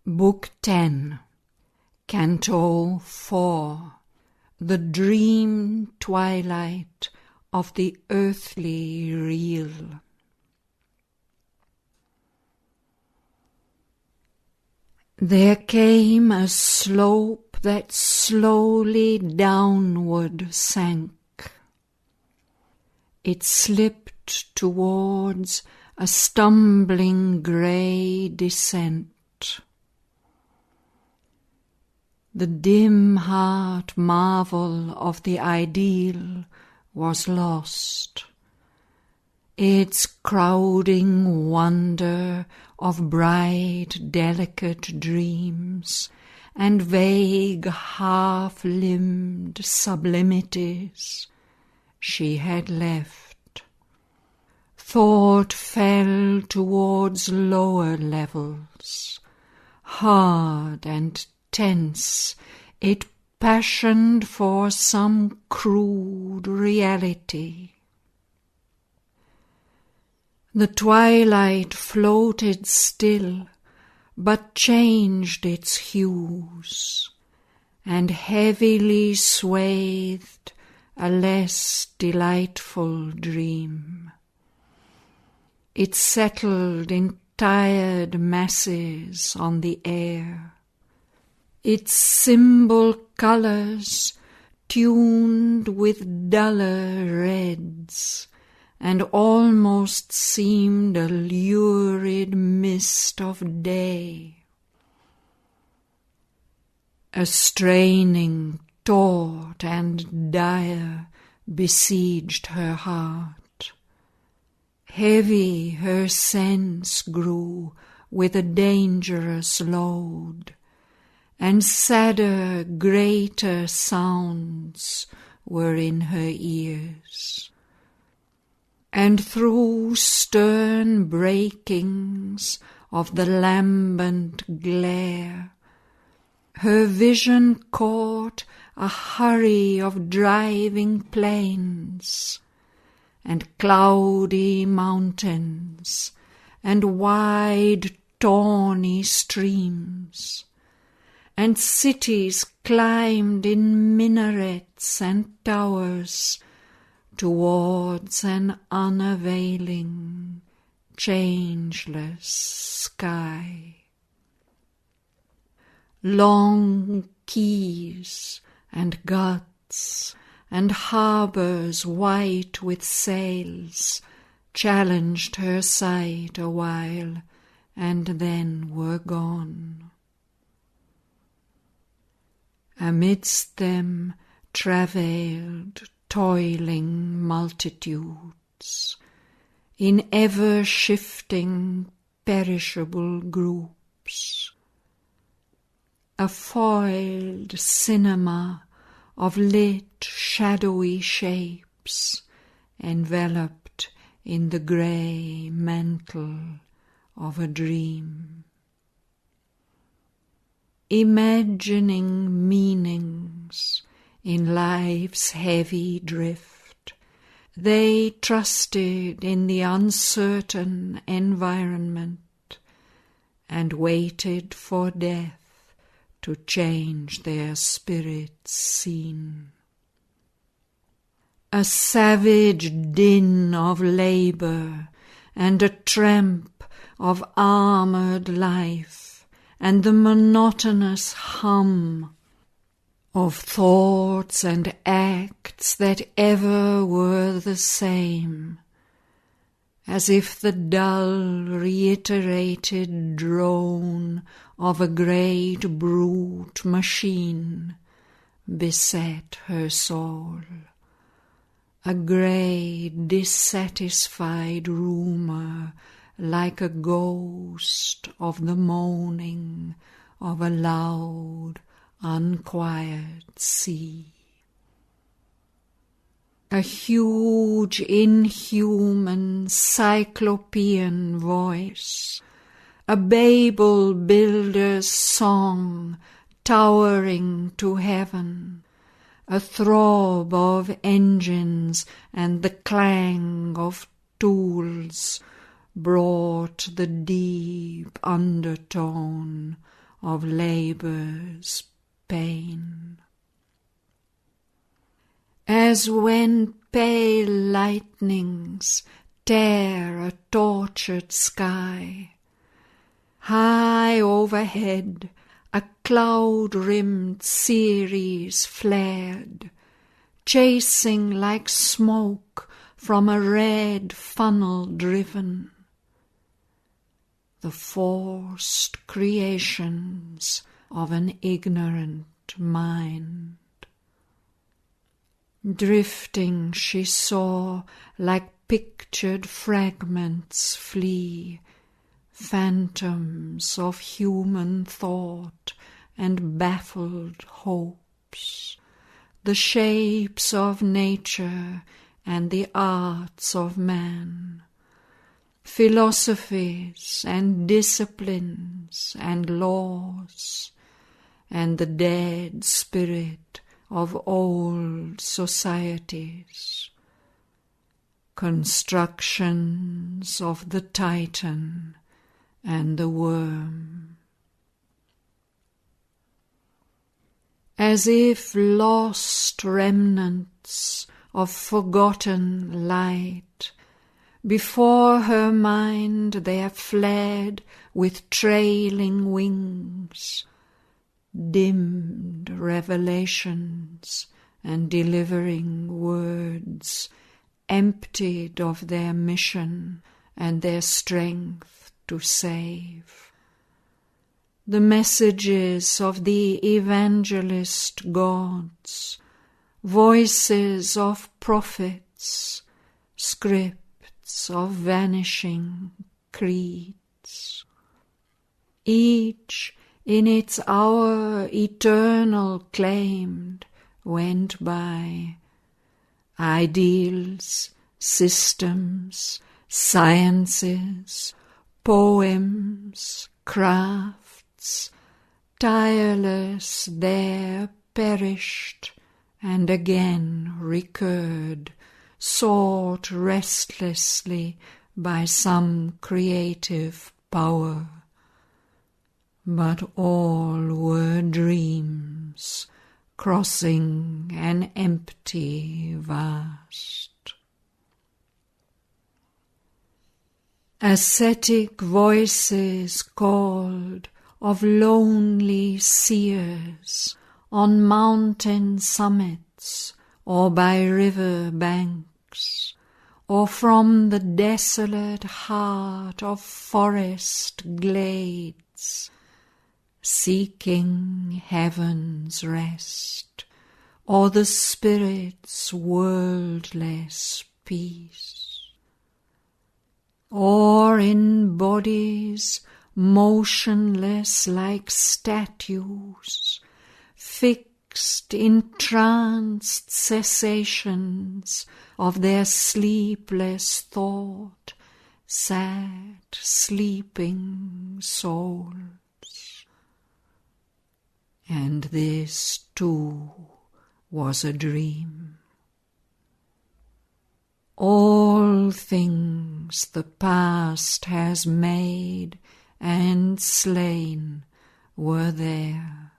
Book 10, Canto 4, The Dream Twilight of the Earthly Real. There came a slope that slowly downward sank. It slipped towards a stumbling grey descent. The dim heart marvel of the ideal was lost. Its crowding wonder of bright, delicate dreams and vague, half-limbed sublimities she had left. Thought fell towards lower levels, hard and tense, it passioned for some crude reality. The twilight floated still, but changed its hues, and heavily swathed a less delightful dream. It settled in tired masses on the air. Its symbol colours tuned with duller reds, and almost seemed a lurid mist of day. A straining, taut and dire besieged her heart. Heavy her sense grew with a dangerous load, and sadder, greater sounds were in her ears. And through stern breakings of the lambent glare, her vision caught a hurry of driving plains, and cloudy mountains, and wide tawny streams, and cities climbed in minarets and towers towards an unavailing, changeless sky. Long quays and guts and harbours white with sails challenged her sight a while, and then were gone. Amidst them travailed toiling multitudes, in ever-shifting perishable groups. A foiled cinema of lit shadowy shapes enveloped in the grey mantle of a dream. Imagining meanings in life's heavy drift, they trusted in the uncertain environment and waited for death to change their spirit's scene. A savage din of labour and a tramp of armoured life, and the monotonous hum of thoughts and acts that ever were the same, as if the dull, reiterated drone of a great brute machine beset her soul. A grey, dissatisfied rumour, like a ghost of the moaning of a loud, unquiet sea. A huge, inhuman, cyclopean voice, a Babel builder's song towering to heaven, a throb of engines and the clang of tools brought the deep undertone of labour's pain. As when pale lightnings tear a tortured sky, high overhead a cloud-rimmed Ceres flared, chasing like smoke from a red funnel driven the forced creations of an ignorant mind. Drifting she saw like pictured fragments flee, phantoms of human thought and baffled hopes, the shapes of nature and the arts of man, philosophies and disciplines and laws, and the dead spirit of old societies, constructions of the Titan and the worm. As if lost remnants of forgotten light, before her mind there fled with trailing wings, dimmed revelations and delivering words, emptied of their mission and their strength to save. The messages of the evangelist gods, voices of prophets, scripts of vanishing creeds, each in its hour eternal claimed, went by. Ideals, systems, sciences, poems, crafts, tireless there perished and again recurred, sought restlessly by some creative power. But all were dreams, crossing an empty vast. Ascetic voices called of lonely seers on mountain summits or by river banks, or from the desolate heart of forest glades, seeking heaven's rest or the spirit's worldless peace, or in bodies motionless like statues, fixed in tranced cessations of their sleepless thought, sat sleeping souls. And this too was a dream. All things the past has made and slain were there,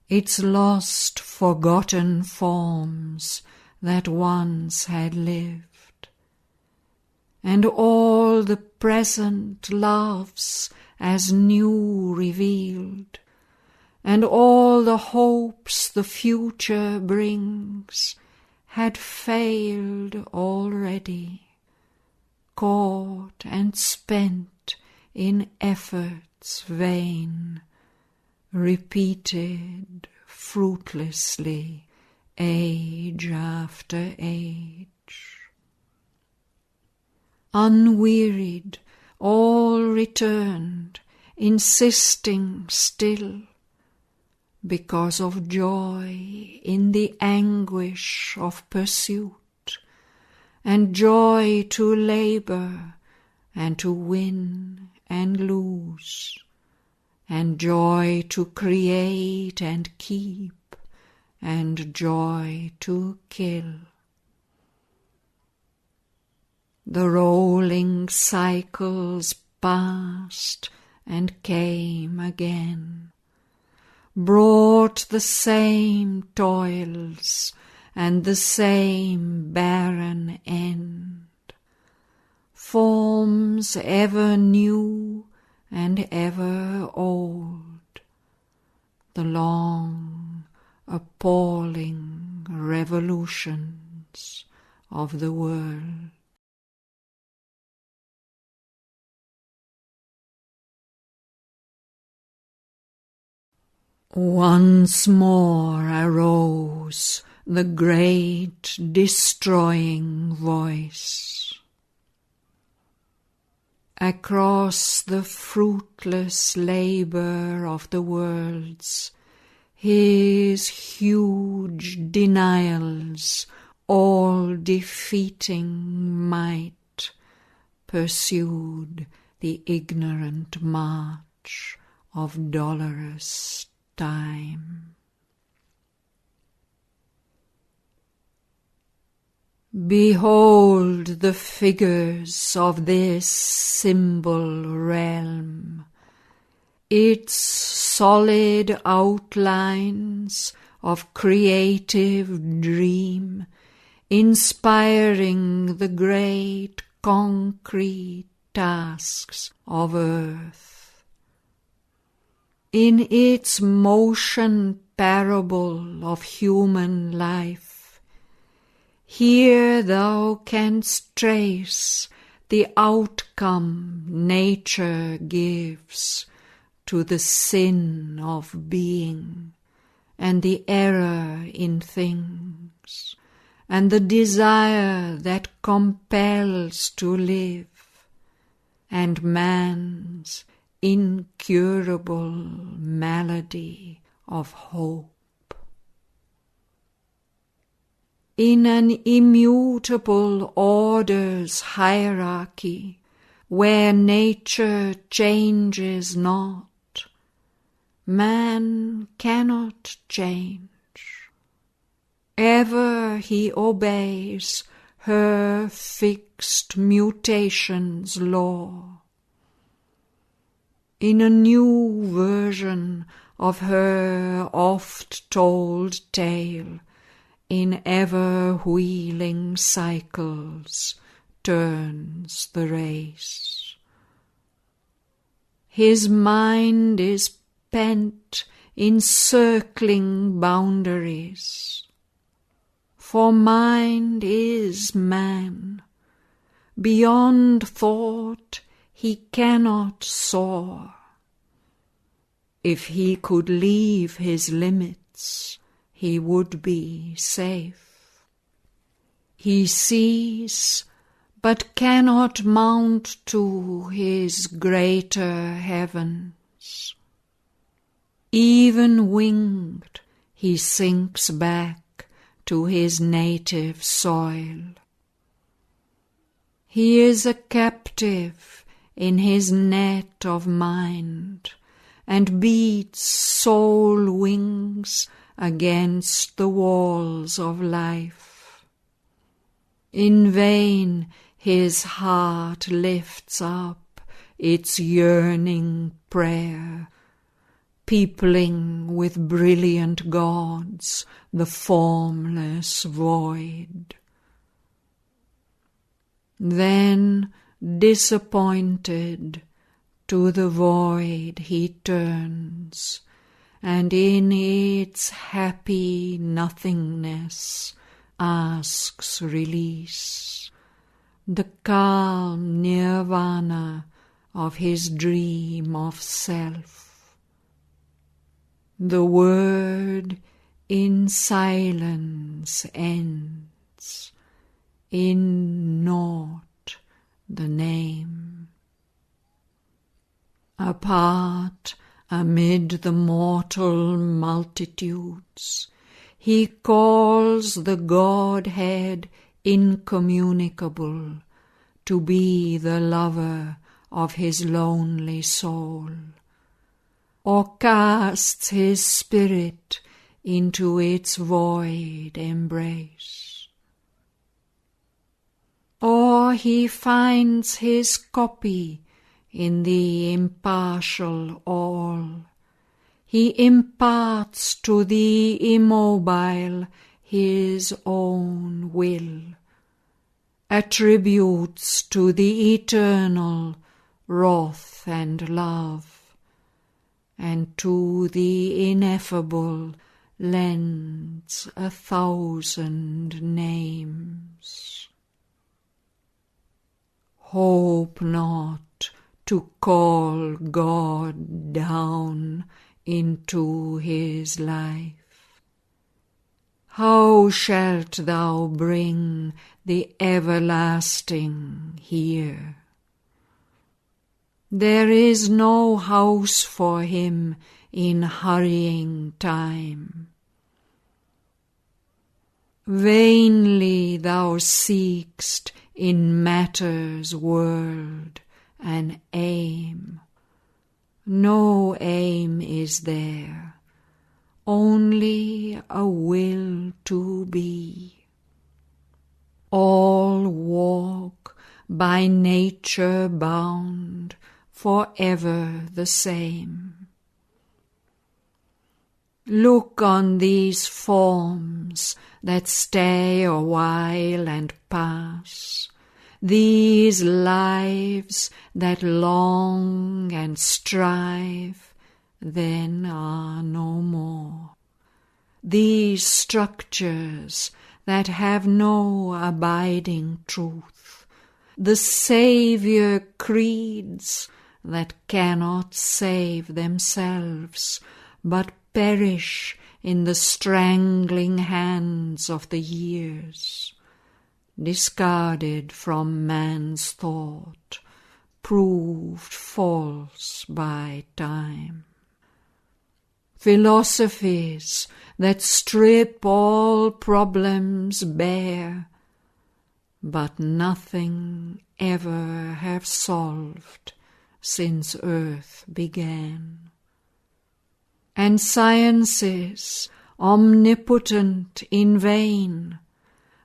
its lost, forgotten forms that once had lived, and all the present loves as new revealed, and all the hopes the future brings had failed already, caught and spent in efforts vain, repeated fruitlessly age after age. Unwearied, all returned, insisting still, because of joy in the anguish of pursuit, and joy to labor and to win and lose, and joy to create and keep, and joy to kill. The rolling cycles past and came again, brought the same toils and the same barren end, forms ever new and ever old, the long, appalling revolutions of the world. Once more arose the great destroying voice. Across the fruitless labour of the worlds, his huge denials, all defeating might, pursued the ignorant march of dolorous time. Behold the figures of this symbol realm, its solid outlines of creative dream, inspiring the great concrete tasks of earth. In its motion parable of human life, here thou canst trace the outcome nature gives to the sin of being, and the error in things, and the desire that compels to live, and man's incurable malady of hope. In an immutable order's hierarchy, where nature changes not, man cannot change. Ever he obeys her fixed mutation's law. In a new version of her oft-told tale, in ever-wheeling cycles turns the race. His mind is pent in circling boundaries, for mind is man. Beyond thought he cannot soar. If he could leave his limits, he would be safe. He sees, but cannot mount to his greater heavens. Even winged, he sinks back to his native soil. He is a captive in his net of mind, and beats soul wings against the walls of life. In vain his heart lifts up its yearning prayer, peopling with brilliant gods the formless void. Then, disappointed, to the void he turns, and in its happy nothingness asks release, the calm nirvana of his dream of self. The word in silence ends, in naught the name. Apart amid the mortal multitudes, he calls the Godhead incommunicable to be the lover of his lonely soul, or casts his spirit into its void embrace. Or he finds his copy in the impartial all. He imparts to the immobile his own will, attributes to the eternal wrath and love, and to the ineffable lends 1,000 names. Hope not to call God down into his life. How shalt thou bring the everlasting here? There is no house for him in hurrying time. Vainly thou seek'st in matter's world an aim. No aim is there, only a will to be. All walk by nature bound, forever the same. Look on these forms that stay a while and pass, these lives that long and strive, then are no more. These structures that have no abiding truth, the Saviour creeds that cannot save themselves, but perish in the strangling hands of the years, discarded from man's thought, proved false by time. Philosophies that strip all problems bare, but nothing ever have solved since earth began. And sciences omnipotent in vain,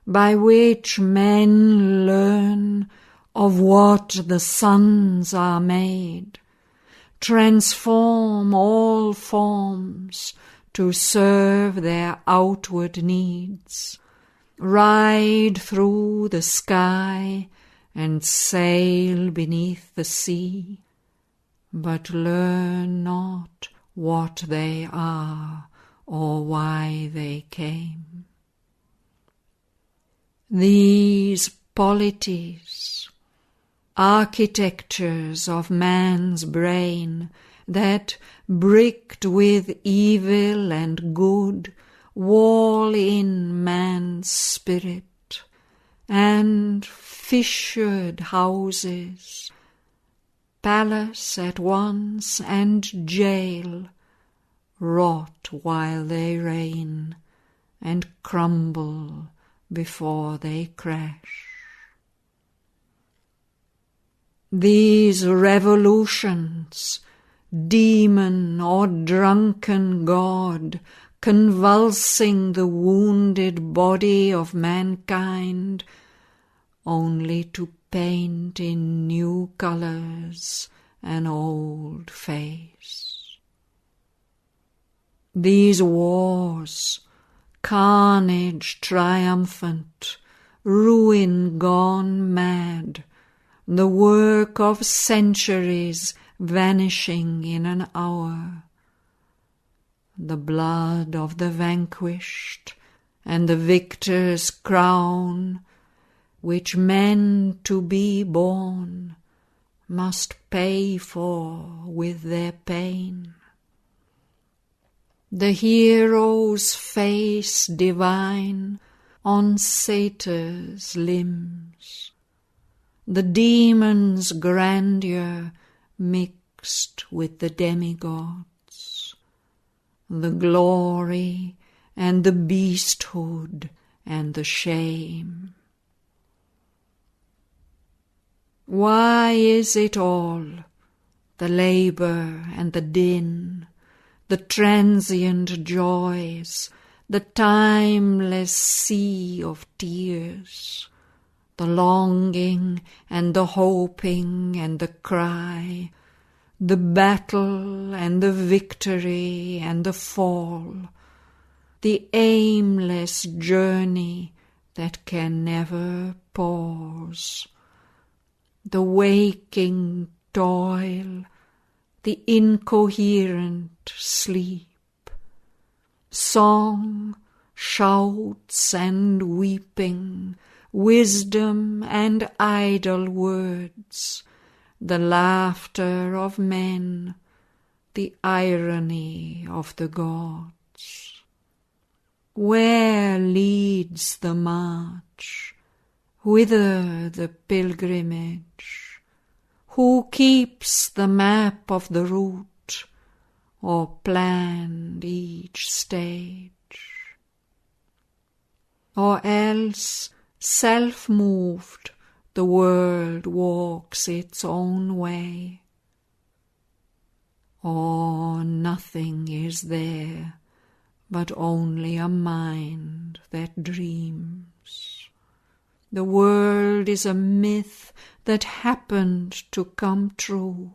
by which men learn of what the suns are made, transform all forms to serve their outward needs, ride through the sky and sail beneath the sea, but learn not what they are or why they came. These polities, architectures of man's brain, that, bricked with evil and good, wall in man's spirit, and fissured houses, palace at once and jail, rot while they reign, and crumble before they crash. These revolutions, demon or drunken god, convulsing the wounded body of mankind, only to paint in new colours an old face. These wars, carnage triumphant, ruin gone mad, the work of centuries vanishing in an hour, the blood of the vanquished and the victor's crown, which men to be born must pay for with their pain. The hero's face divine on satyr's limbs, the demon's grandeur mixed with the demigods, the glory and the beasthood and the shame. Why is it all, the labour and the din, the transient joys, the timeless sea of tears, the longing and the hoping and the cry, the battle and the victory and the fall, the aimless journey that can never pause, the waking toil, the incoherent sleep, song, shouts and weeping, wisdom and idle words, the laughter of men, the irony of the gods. Where leads the march? Whither the pilgrimage? Who keeps the map of the route, or planned each stage? Or else, self-moved, the world walks its own way? Or nothing is there but only a mind that dreams? The world is a myth that happened to come true,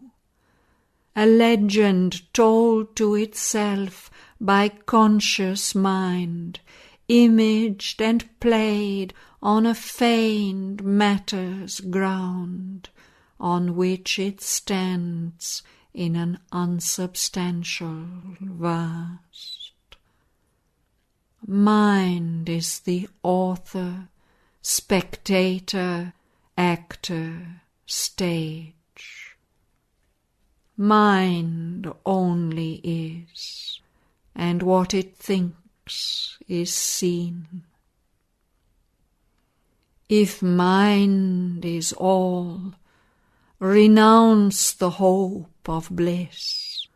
a legend told to itself by conscious mind, imaged and played on a feigned matter's ground, on which it stands in an unsubstantial vast. Mind is the author, spectator, actor, stage. Mind only is, and what it thinks is seen. If mind is all, renounce the hope of bliss.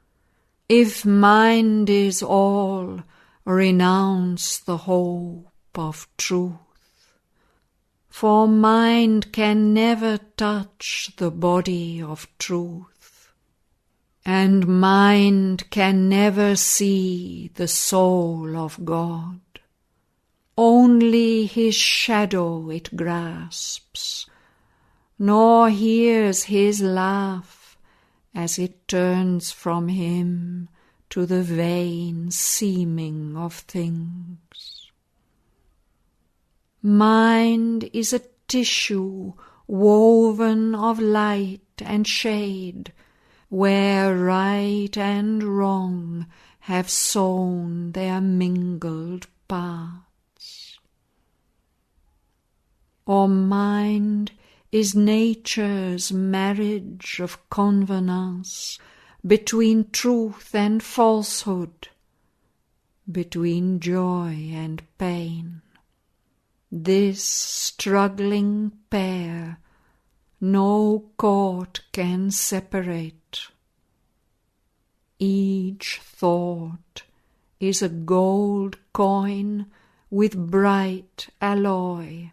If mind is all, renounce the hope of truth. For mind can never touch the body of truth, and mind can never see the soul of God. Only his shadow it grasps, nor hears his laugh as it turns from him to the vain seeming of things. Mind is a tissue woven of light and shade, where right and wrong have sown their mingled parts. Or mind is nature's marriage of convenance between truth and falsehood, between joy and pain. This struggling pair no court can separate. Each thought is a gold coin with bright alloy,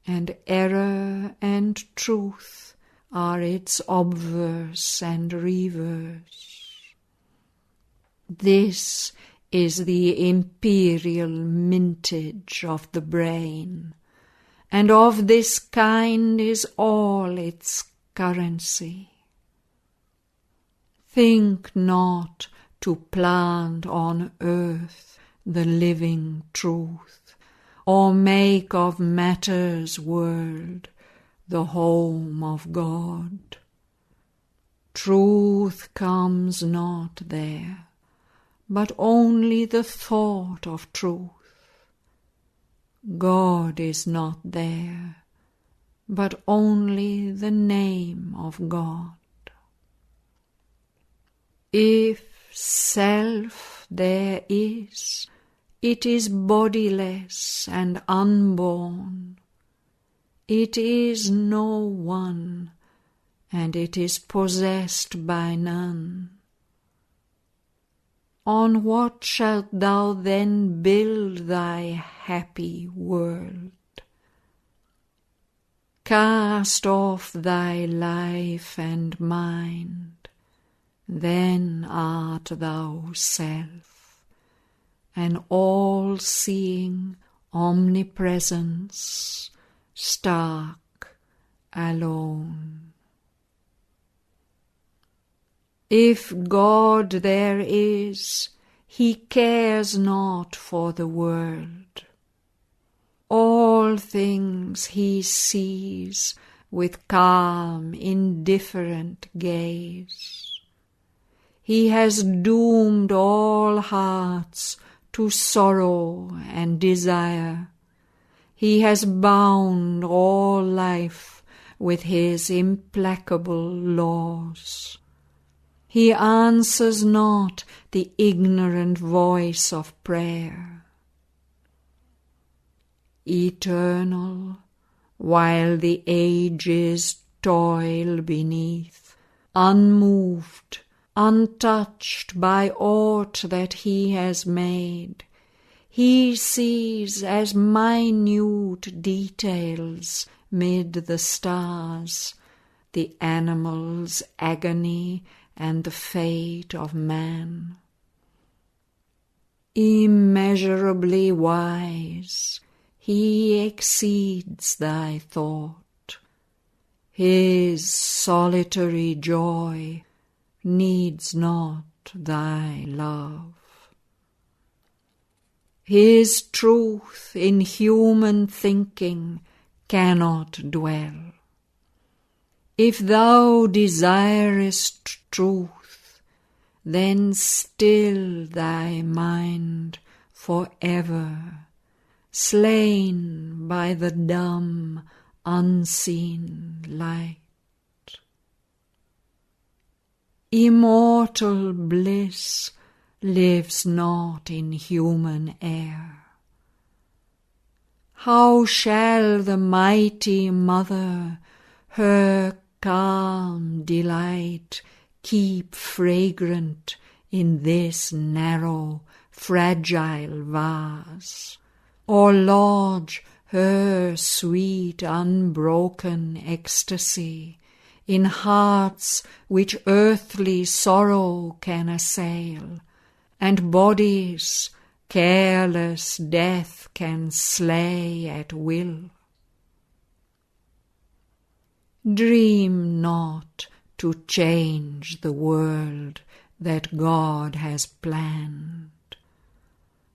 and error and truth are its obverse and reverse. This is the imperial mintage of the brain, and of this kind is all its currency. Think not to plant on earth the living truth, or make of matter's world the home of God. Truth comes not there, but only the thought of truth. God is not there, but only the name of God. If self there is, it is bodiless and unborn. It is no one, and it is possessed by none. On what shalt thou then build thy happy world? Cast off thy life and mind, then art thou self, an all-seeing omnipresence, stark, alone. If God there is, he cares not for the world. All things he sees with calm, indifferent gaze. He has doomed all hearts to sorrow and desire. He has bound all life with his implacable laws. He answers not the ignorant voice of prayer. Eternal, while the ages toil beneath, unmoved, untouched by aught that he has made, he sees as minute details mid the stars the animal's agony and the fate of man. Immeasurably wise, he exceeds thy thought. His solitary joy needs not thy love. His truth in human thinking cannot dwell. If thou desirest truth, then still thy mind forever, slain by the dumb, unseen light. Immortal bliss lives not in human air. How shall the mighty mother her calm delight keep fragrant in this narrow, fragile vase, or lodge her sweet unbroken ecstasy in hearts which earthly sorrow can assail, and bodies careless death can slay at will? Dream not to change the world that God has planned.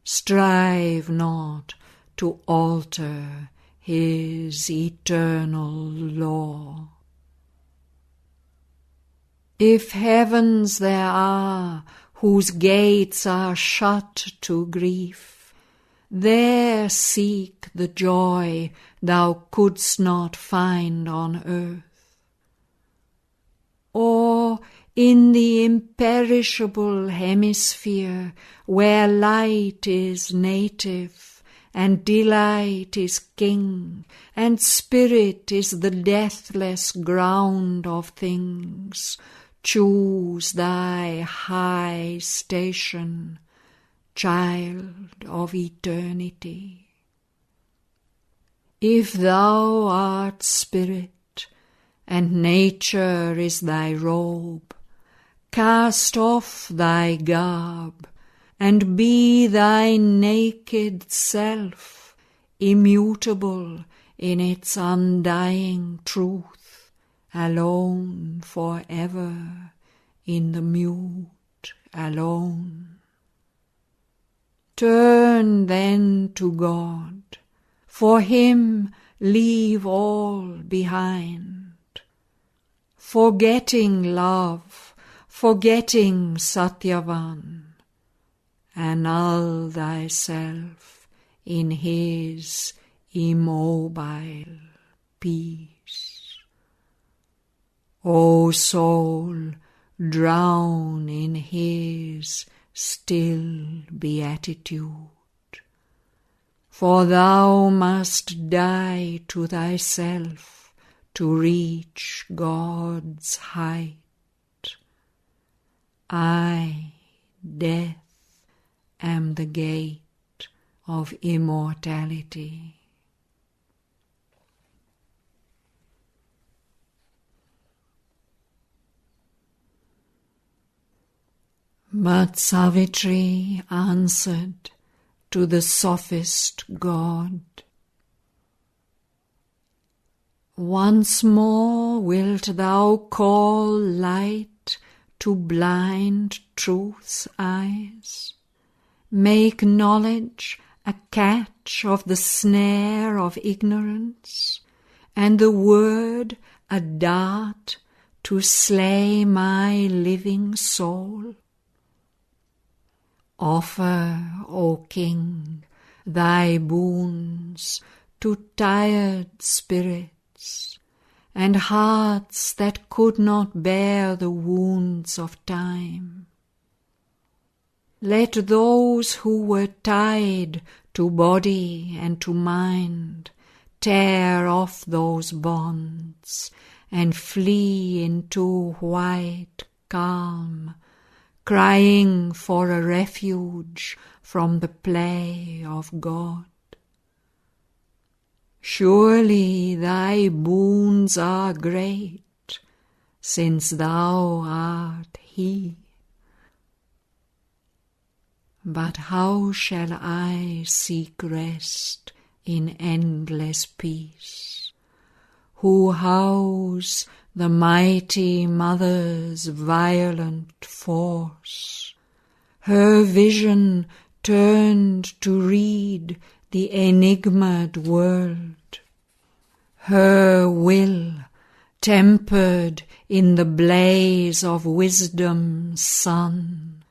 Strive not to alter his eternal law. If heavens there are whose gates are shut to grief, there seek the joy thou couldst not find on earth. Or in the imperishable hemisphere, where light is native, and delight is king, and spirit is the deathless ground of things, choose thy high station, child of eternity. If thou art spirit, and nature is thy robe, cast off thy garb, and be thy naked self, immutable in its undying truth, alone forever in the mute alone. Turn then to God, for him leave all behind. Forgetting love, forgetting Satyavan, annul thyself in his immobile peace. O soul, drown in his still beatitude, for thou must die to thyself to reach God's height. I, death, am the gate of immortality. But Savitri answered to the sophist God, Once more wilt thou call light to blind truth's eyes, make knowledge a catch of the snare of ignorance, and the word a dart to slay my living soul? Offer, O King, thy boons to tired spirits, and hearts that could not bear the wounds of time. Let those who were tied to body and to mind tear off those bonds and flee into white calm, crying for a refuge from the play of God. Surely thy boons are great, since thou art He. But how shall I seek rest in endless peace, who house the mighty Mother's violent force, her vision turned to read the enigmaed world, her will tempered in the blaze of wisdom's sun,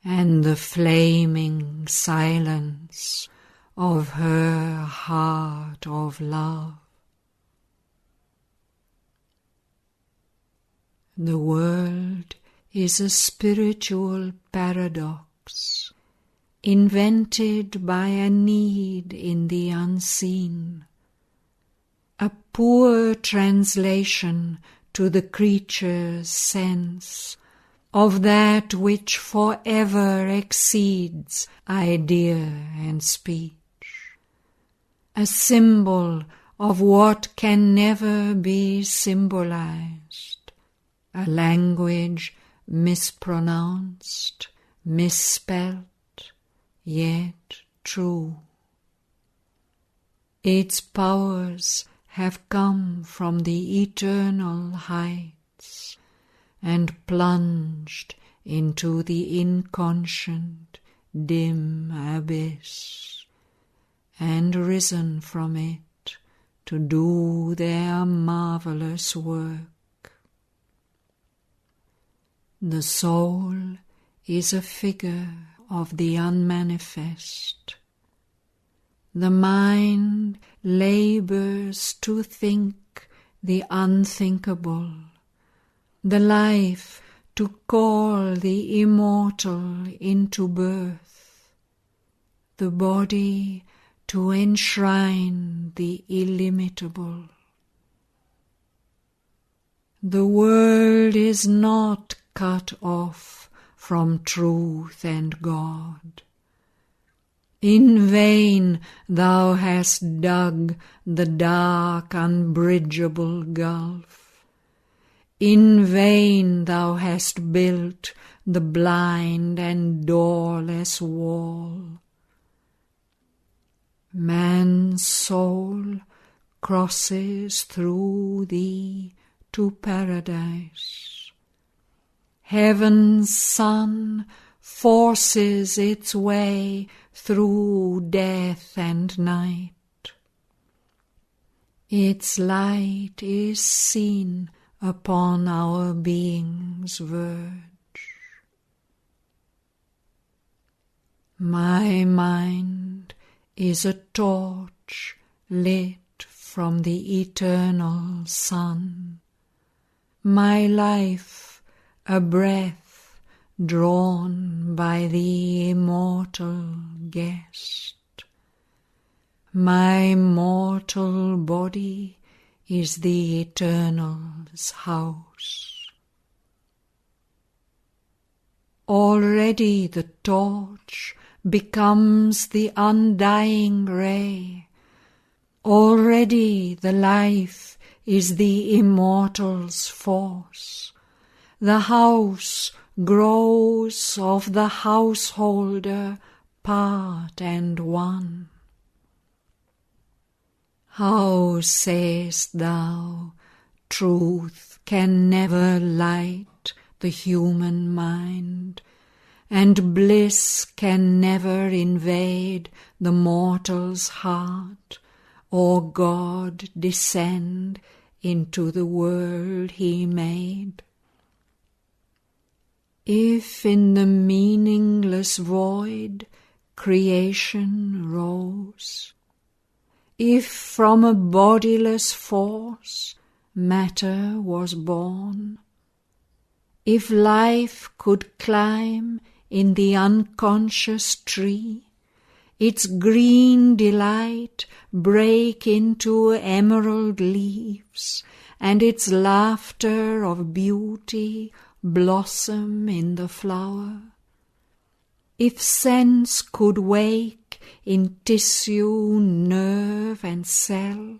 and the flaming silence of her heart of love. The world is a spiritual paradox, invented by a need in the unseen, a poor translation to the creature's sense of that which forever exceeds idea and speech, a symbol of what can never be symbolized, a language mispronounced, misspelt, yet true. Its powers have come from the eternal heights and plunged into the inconscient, dim abyss, and risen from it to do their marvelous work. The soul is a figure of the unmanifest. The mind labors to think the unthinkable, the life to call the immortal into birth, the body to enshrine the illimitable. The world is not cut off from truth and God. In vain thou hast dug the dark, unbridgeable gulf. In vain thou hast built the blind and doorless wall. Man's soul crosses through thee to paradise. Heaven's sun forces its way through death and night. Its light is seen upon our being's verge. My mind is a torch lit from the eternal sun, my life a breath drawn by the immortal guest. My mortal body is the Eternal's house. Already the torch becomes the undying ray. Already the life is the immortal's force. The house grows of the householder part and one. How sayest thou, truth can never light the human mind, and bliss can never invade the mortal's heart, or God descend into the world he made? If in the meaningless void creation rose, if from a bodiless force matter was born, if life could climb in the unconscious tree, its green delight break into emerald leaves, and its laughter of beauty blossom in the flower, if sense could wake in tissue, nerve, and cell,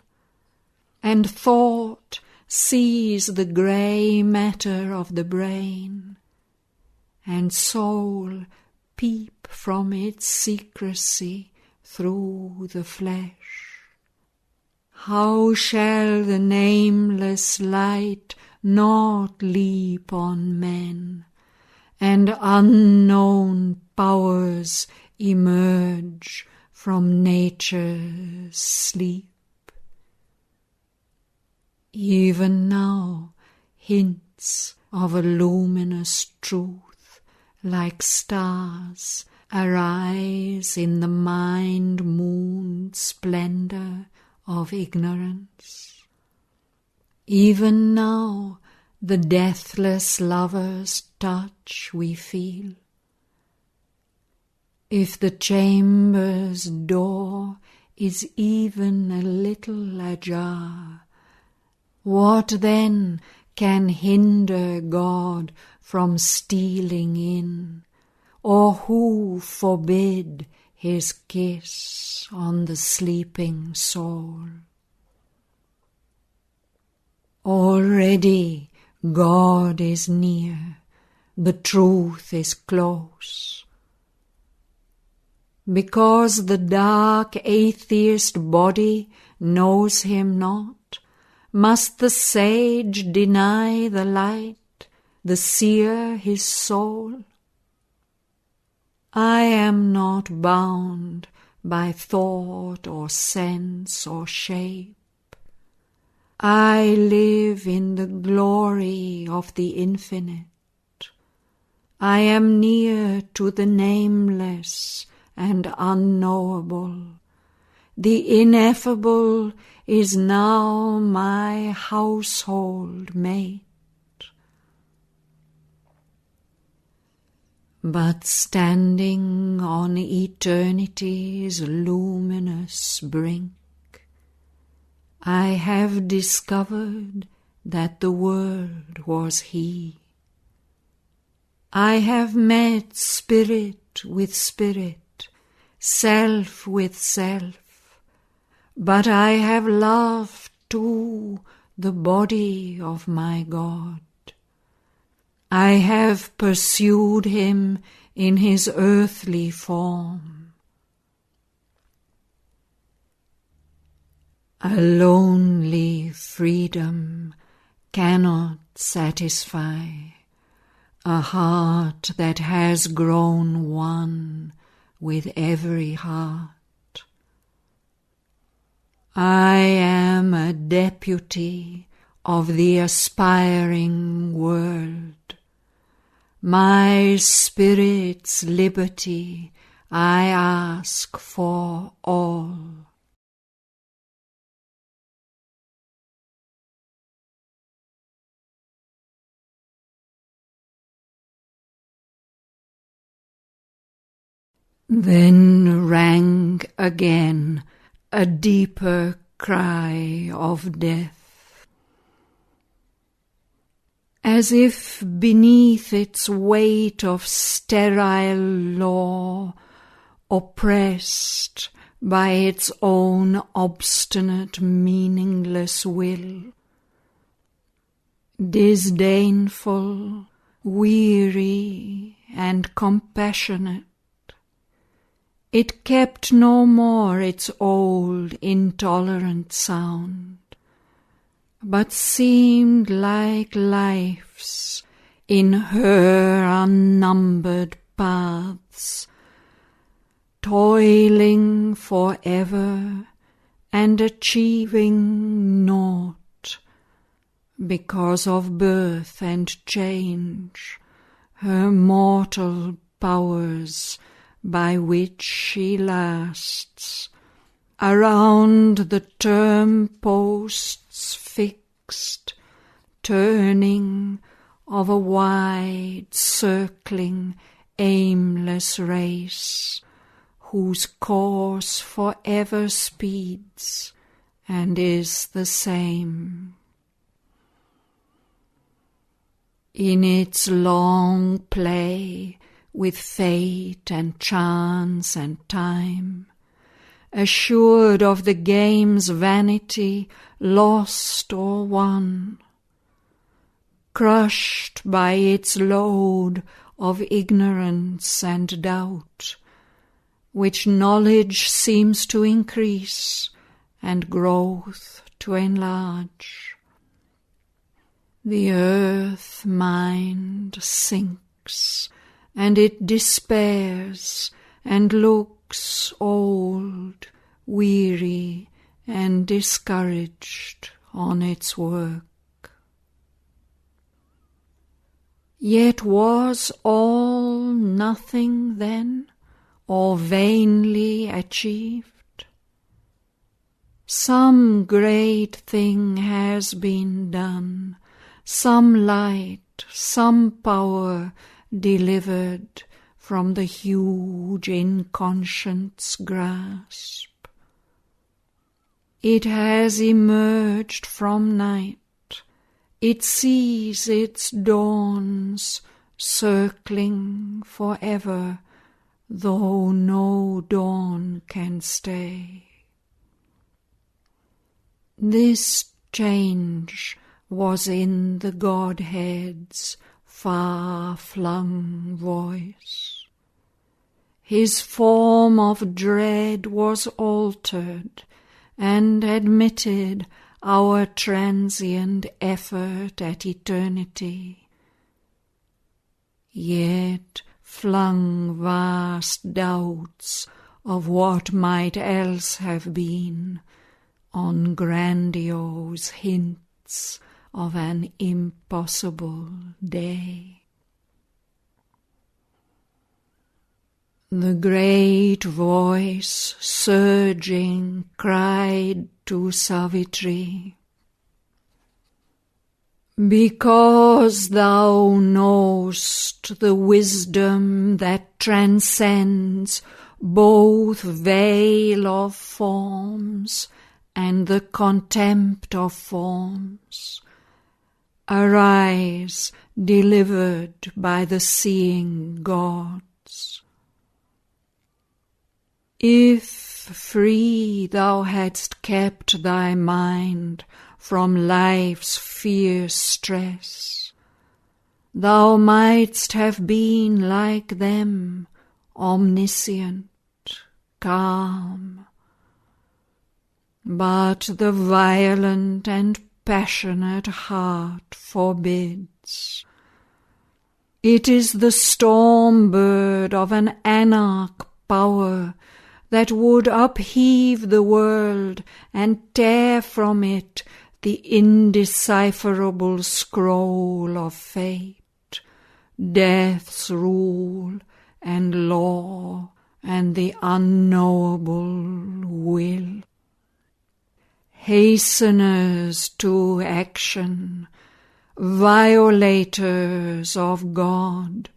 and thought seize the grey matter of the brain, and soul peep from its secrecy through the flesh, how shall the nameless light not leap on men, and unknown powers emerge from nature's sleep? Even now hints of a luminous truth like stars arise in the mind-mooned splendour of ignorance. Even now the deathless lover's touch we feel. If the chamber's door is even a little ajar, what then can hinder God from stealing in, or who forbid his kiss on the sleeping soul? Already God is near, the truth is close. Because the dark atheist body knows him not, must the sage deny the light, the seer his soul? I am not bound by thought or sense or shape. I live in the glory of the infinite. I am near to the nameless and unknowable. The ineffable is now my household mate. But standing on eternity's luminous brink, I have discovered that the Word was He. I have met spirit with spirit, self with self, but I have loved too the body of my God. I have pursued Him in His earthly form. A lonely freedom cannot satisfy a heart that has grown one with every heart. I am a deputy of the aspiring world. My spirit's liberty I ask for all. Then rang again a deeper cry of death, as if beneath its weight of sterile law, oppressed by its own obstinate meaningless will, disdainful, weary, and compassionate, It kept no more its old intolerant sound, but seemed like life's in her unnumbered paths, toiling forever and achieving naught, because of birth and change, her mortal powers by which she lasts, around the term posts fixed, turning of a wide, circling, aimless race, whose course forever speeds and is the same. In its long play with fate and chance and time, assured of the game's vanity, lost or won, crushed by its load of ignorance and doubt, which knowledge seems to increase and growth to enlarge. The earth mind sinks, and it despairs and looks old, weary and discouraged on its work. Yet was all nothing then, or vainly achieved? Some great thing has been done, some light, some power delivered from the huge inconscient's grasp. It has emerged from night, it sees its dawns circling forever, though no dawn can stay. This change was in the Godhead's far-flung voice. His form of dread was altered, and admitted our transient effort at eternity, yet flung vast doubts of what might else have been on grandiose hints of an impossible day. The great voice surging cried to Savitri, "Because thou know'st the wisdom that transcends both veil of forms and the contempt of forms, arise, delivered by the seeing gods. If free thou hadst kept thy mind from life's fierce stress, thou mightst have been like them, omniscient, calm. But the violent and passionate heart forbids. It is the storm bird of an anarch power that would upheave the world and tear from it the indecipherable scroll of fate, death's rule and law and the unknowable will. Hasteners to action, violators of God,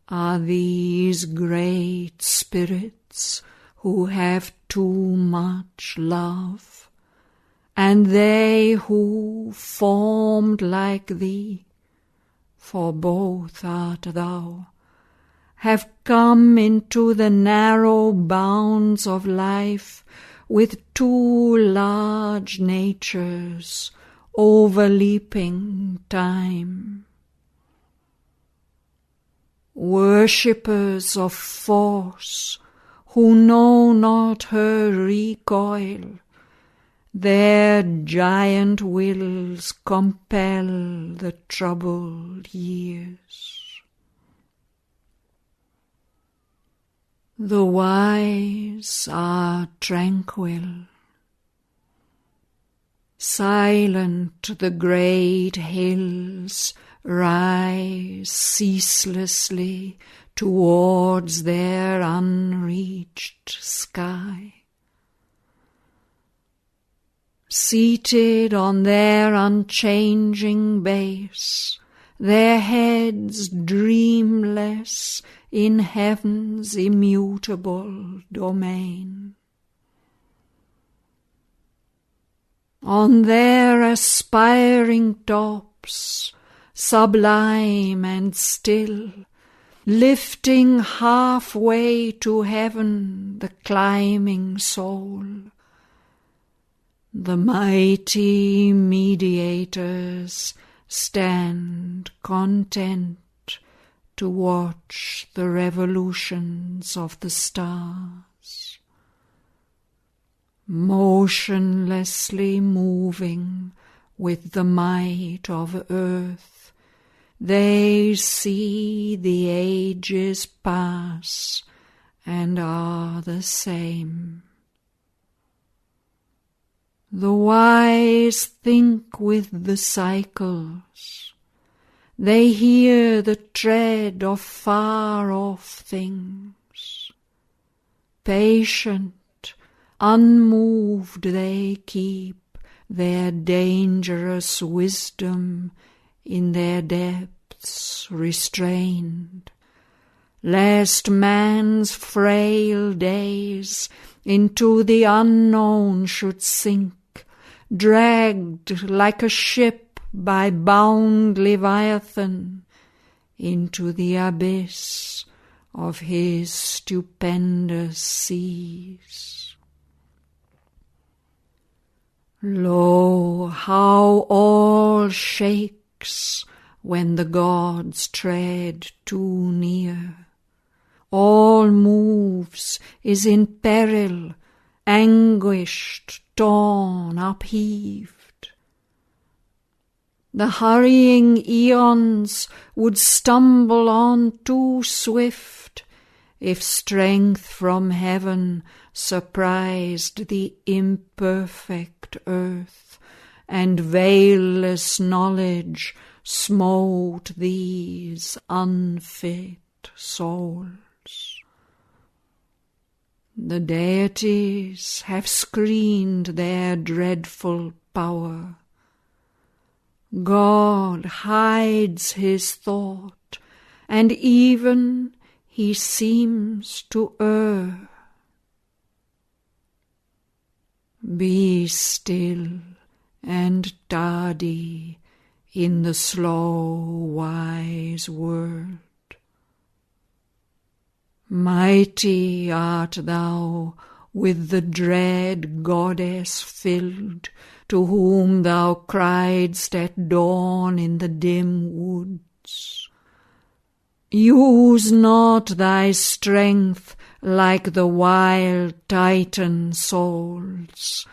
are these great spirits who have too much love, and they who, formed like thee, for both art thou, have come into the narrow bounds of life with too large natures, overleaping time. Worshippers of force, who know not her recoil. Their giant wills compel the troubled years. The wise are tranquil. Silent the great hills rise ceaselessly towards their unreached sky. Seated on their unchanging base, their heads dreamless in heaven's immutable domain. On their aspiring tops, sublime and still, lifting halfway to heaven the climbing soul, the mighty mediators stand content to watch the revolutions of the stars. Motionlessly moving with the might of earth, they see the ages pass and are the same. The wise think with the cycles. They hear the tread of far-off things. Patient, unmoved they keep their dangerous wisdom in their depths restrained, lest man's frail days into the unknown should sink, dragged like a ship by bound Leviathan into the abyss of his stupendous seas. Lo, how all shakes when the gods tread too near. All moves, is in peril, anguished, torn, upheaved. The hurrying eons would stumble on too swift, if strength from heaven surprised the imperfect earth, and veilless knowledge smote these unfit souls. The deities have screened their dreadful power. God hides his thought, and even he seems to err. Be still and tardy in the slow, wise world. Mighty art thou with the dread goddess filled, to whom thou criedst at dawn in the dim woods. Use not thy strength like the wild Titan souls.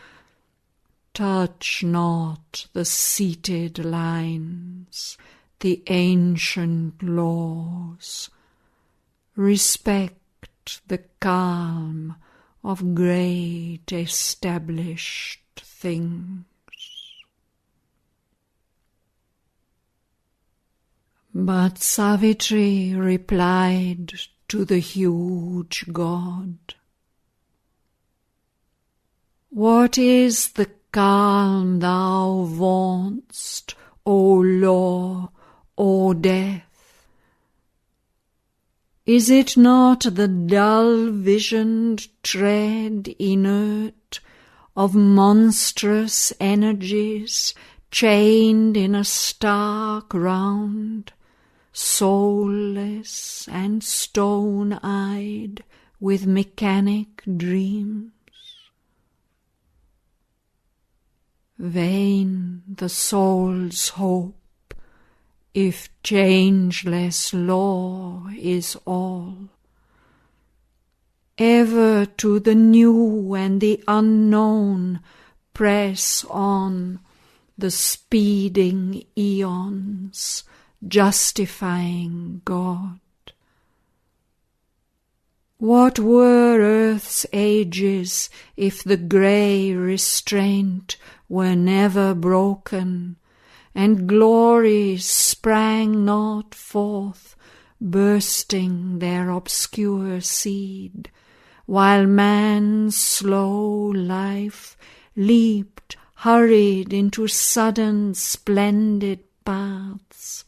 Touch not the seated lines, the ancient laws. Respect the calm of great established things. But Savitri replied to the huge god, What is the calm thou vaunt'st, O law, O death? Is it not the dull-visioned tread inert of monstrous energies chained in a stark round, soulless and stone-eyed with mechanic dreams? Vain the soul's hope, if changeless law is all. Ever to the new and the unknown press on the speeding eons, justifying God. What were earth's ages if the grey restraint were never broken, and glories sprang not forth, bursting their obscure seed, while man's slow life leaped, hurried into sudden splendid paths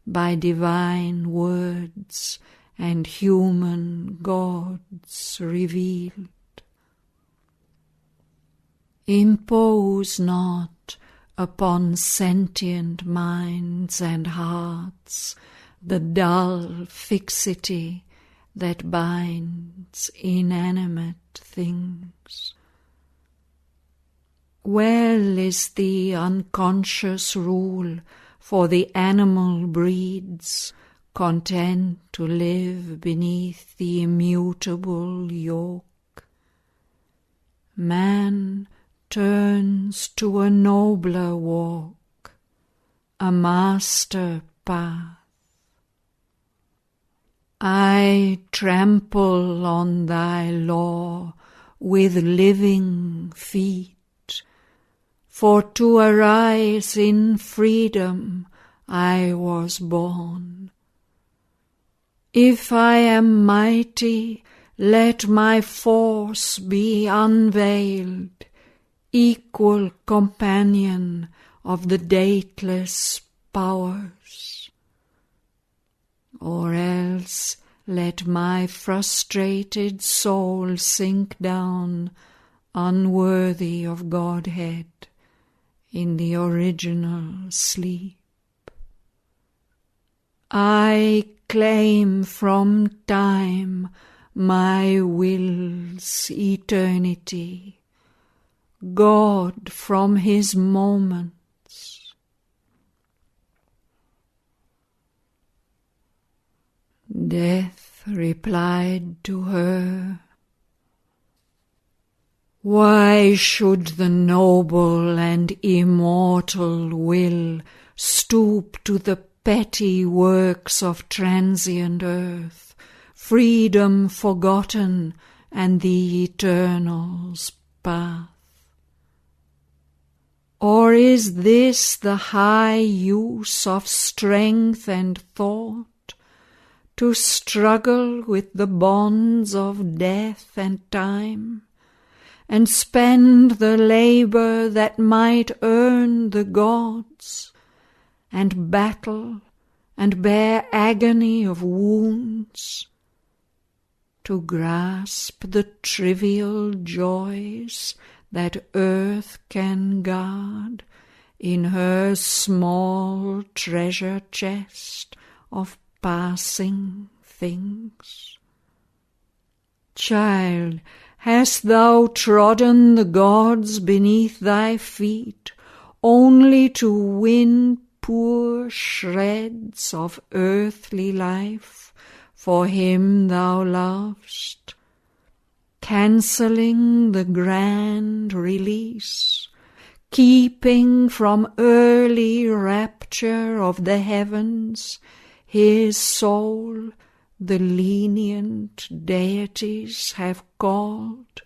by divine words and human gods revealed. Impose not upon sentient minds and hearts the dull fixity that binds inanimate things. Well is the unconscious rule for the animal breeds, content to live beneath the immutable yoke. Man turns to a nobler walk, a master path. I trample on thy law with living feet, for to arise in freedom I was born. If I am mighty, let my force be unveiled, equal companion of the dateless powers. Or else let my frustrated soul sink down, unworthy of Godhead, in the original sleep. I claim from time my will's eternity, God from his moments. Death replied to her, why should the noble and immortal will stoop to the petty works of transient earth, freedom forgotten and the eternal's path? Or is this the high use of strength and thought, to struggle with the bonds of death and time, and spend the labour that might earn the gods, and battle and bear agony of wounds, to grasp the trivial joys that earth can guard in her small treasure chest of passing things? Child, hast thou trodden the gods beneath thy feet only to win poor shreds of earthly life for him thou lovest, cancelling the grand release, keeping from early rapture of the heavens his soul the lenient deities have called?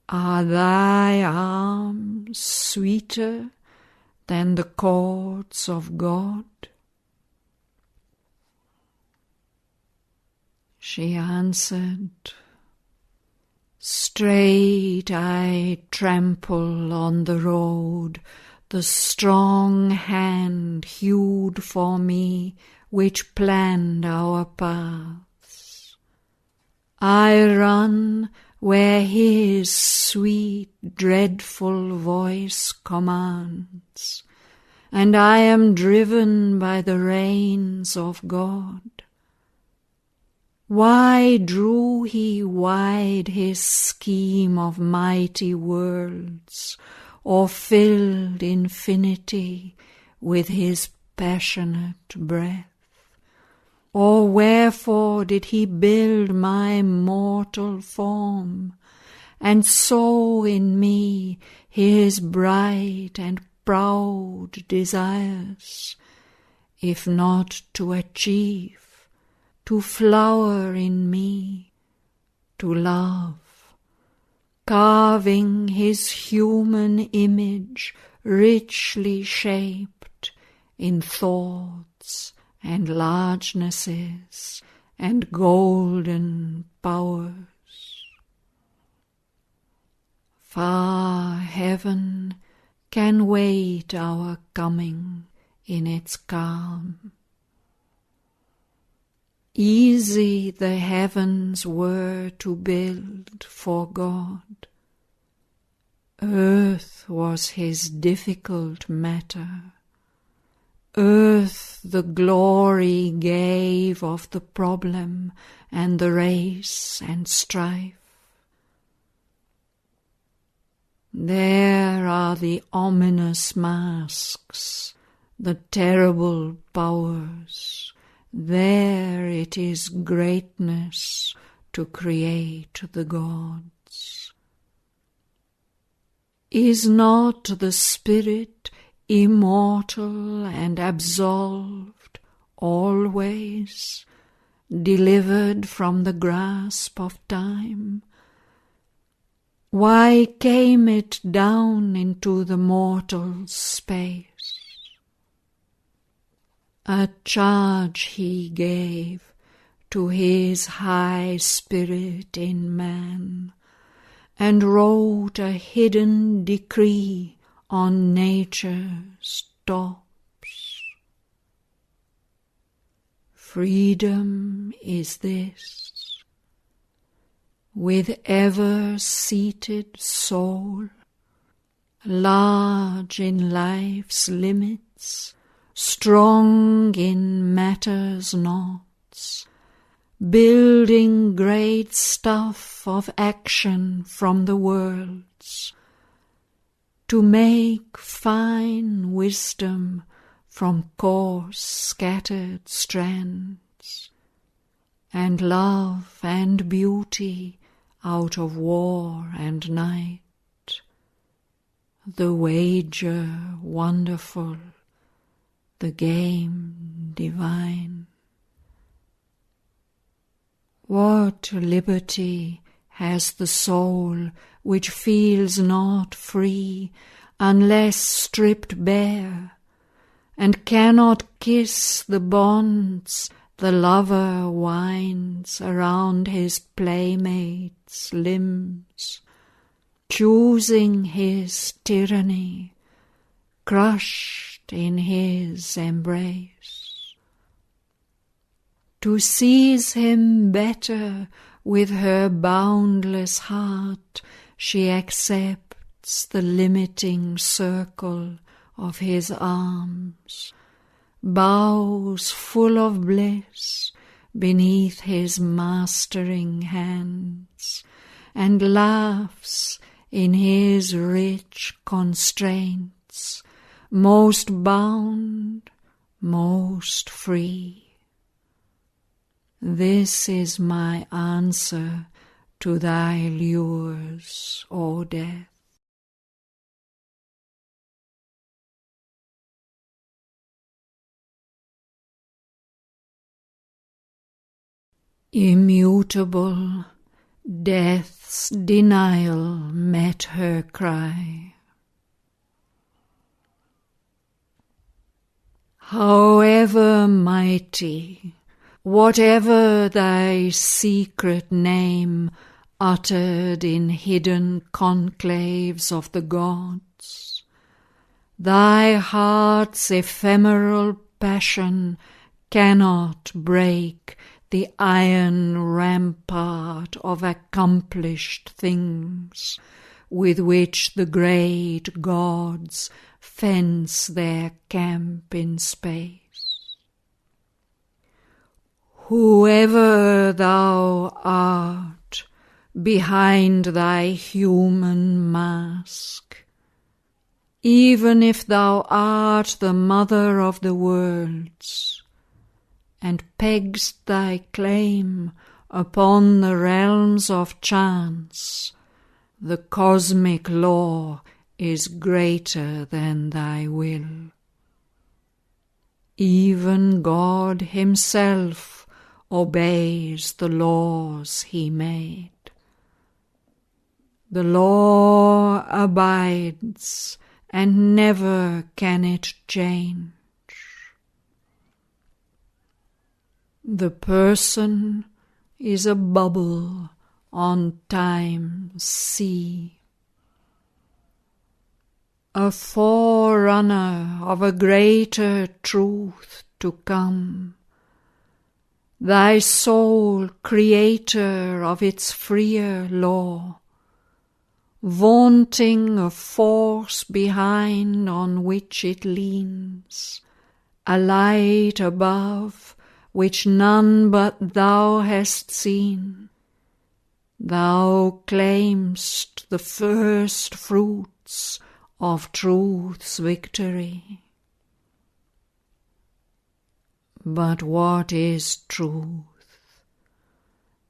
Are thy arms sweeter than the chords of God? She answered, straight I trample on the road the strong hand hewed for me, which planned our paths. I run where his sweet, dreadful voice commands, and I am driven by the reins of God. Why drew he wide his scheme of mighty worlds, or filled infinity with his passionate breath? Or wherefore did he build my mortal form, and sow in me his bright and proud desires, if not to achieve, to flower in me, to love, carving his human image richly shaped in thoughts and largenesses and golden powers. Far heaven can wait our coming in its calm. Easy the heavens were to build for God. Earth was his difficult matter. Earth the glory gave of the problem and the race and strife. There are the ominous masks, the terrible powers. There it is greatness to create the gods. Is not the spirit immortal and absolved always, delivered from the grasp of time? Why came it down into the mortal space? A charge he gave to his high spirit in man, and wrote a hidden decree on nature's tops. Freedom is this, with ever-seated soul, large in life's limits, strong in matter's knots, building great stuff of action from the worlds, to make fine wisdom from coarse scattered strands, and love and beauty out of war and night, the wager wonderful, the game divine. What liberty has the soul which feels not free unless stripped bare, and cannot kiss the bonds the lover winds around his playmate's limbs, choosing his tyranny, crushed in his embrace? To seize him better with her boundless heart, she accepts the limiting circle of his arms, bows full of bliss beneath his mastering hands, and laughs in his rich constraints, most bound, most free. This is my answer to thy lures, O death. Immutable, death's denial met her cry. However mighty, whatever thy secret name uttered in hidden conclaves of the gods, thy heart's ephemeral passion cannot break the iron rampart of accomplished things with which the great gods fence their camp in space. Whoever thou art behind thy human mask, even if thou art the mother of the worlds, and pegg'st thy claim upon the realms of chance, the cosmic law is greater than thy will. Even God himself obeys the laws he made. The law abides, and never can it change. The person is a bubble on time's sea, a forerunner of a greater truth to come, thy soul creator of its freer law, vaunting a force behind on which it leans, a light above which none but thou hast seen. Thou claim'st the first fruits of truth's victory. But what is truth?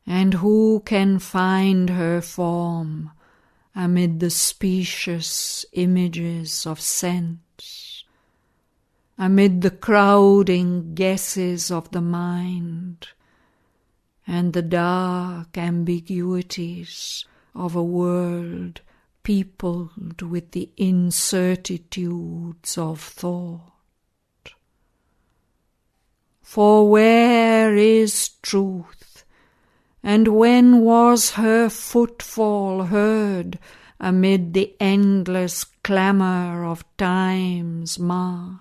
And who can find her form amid the specious images of sense, amid the crowding guesses of the mind, and the dark ambiguities of a world peopled with the incertitudes of thought? For where is truth, and when was her footfall heard amid the endless clamour of time's mart?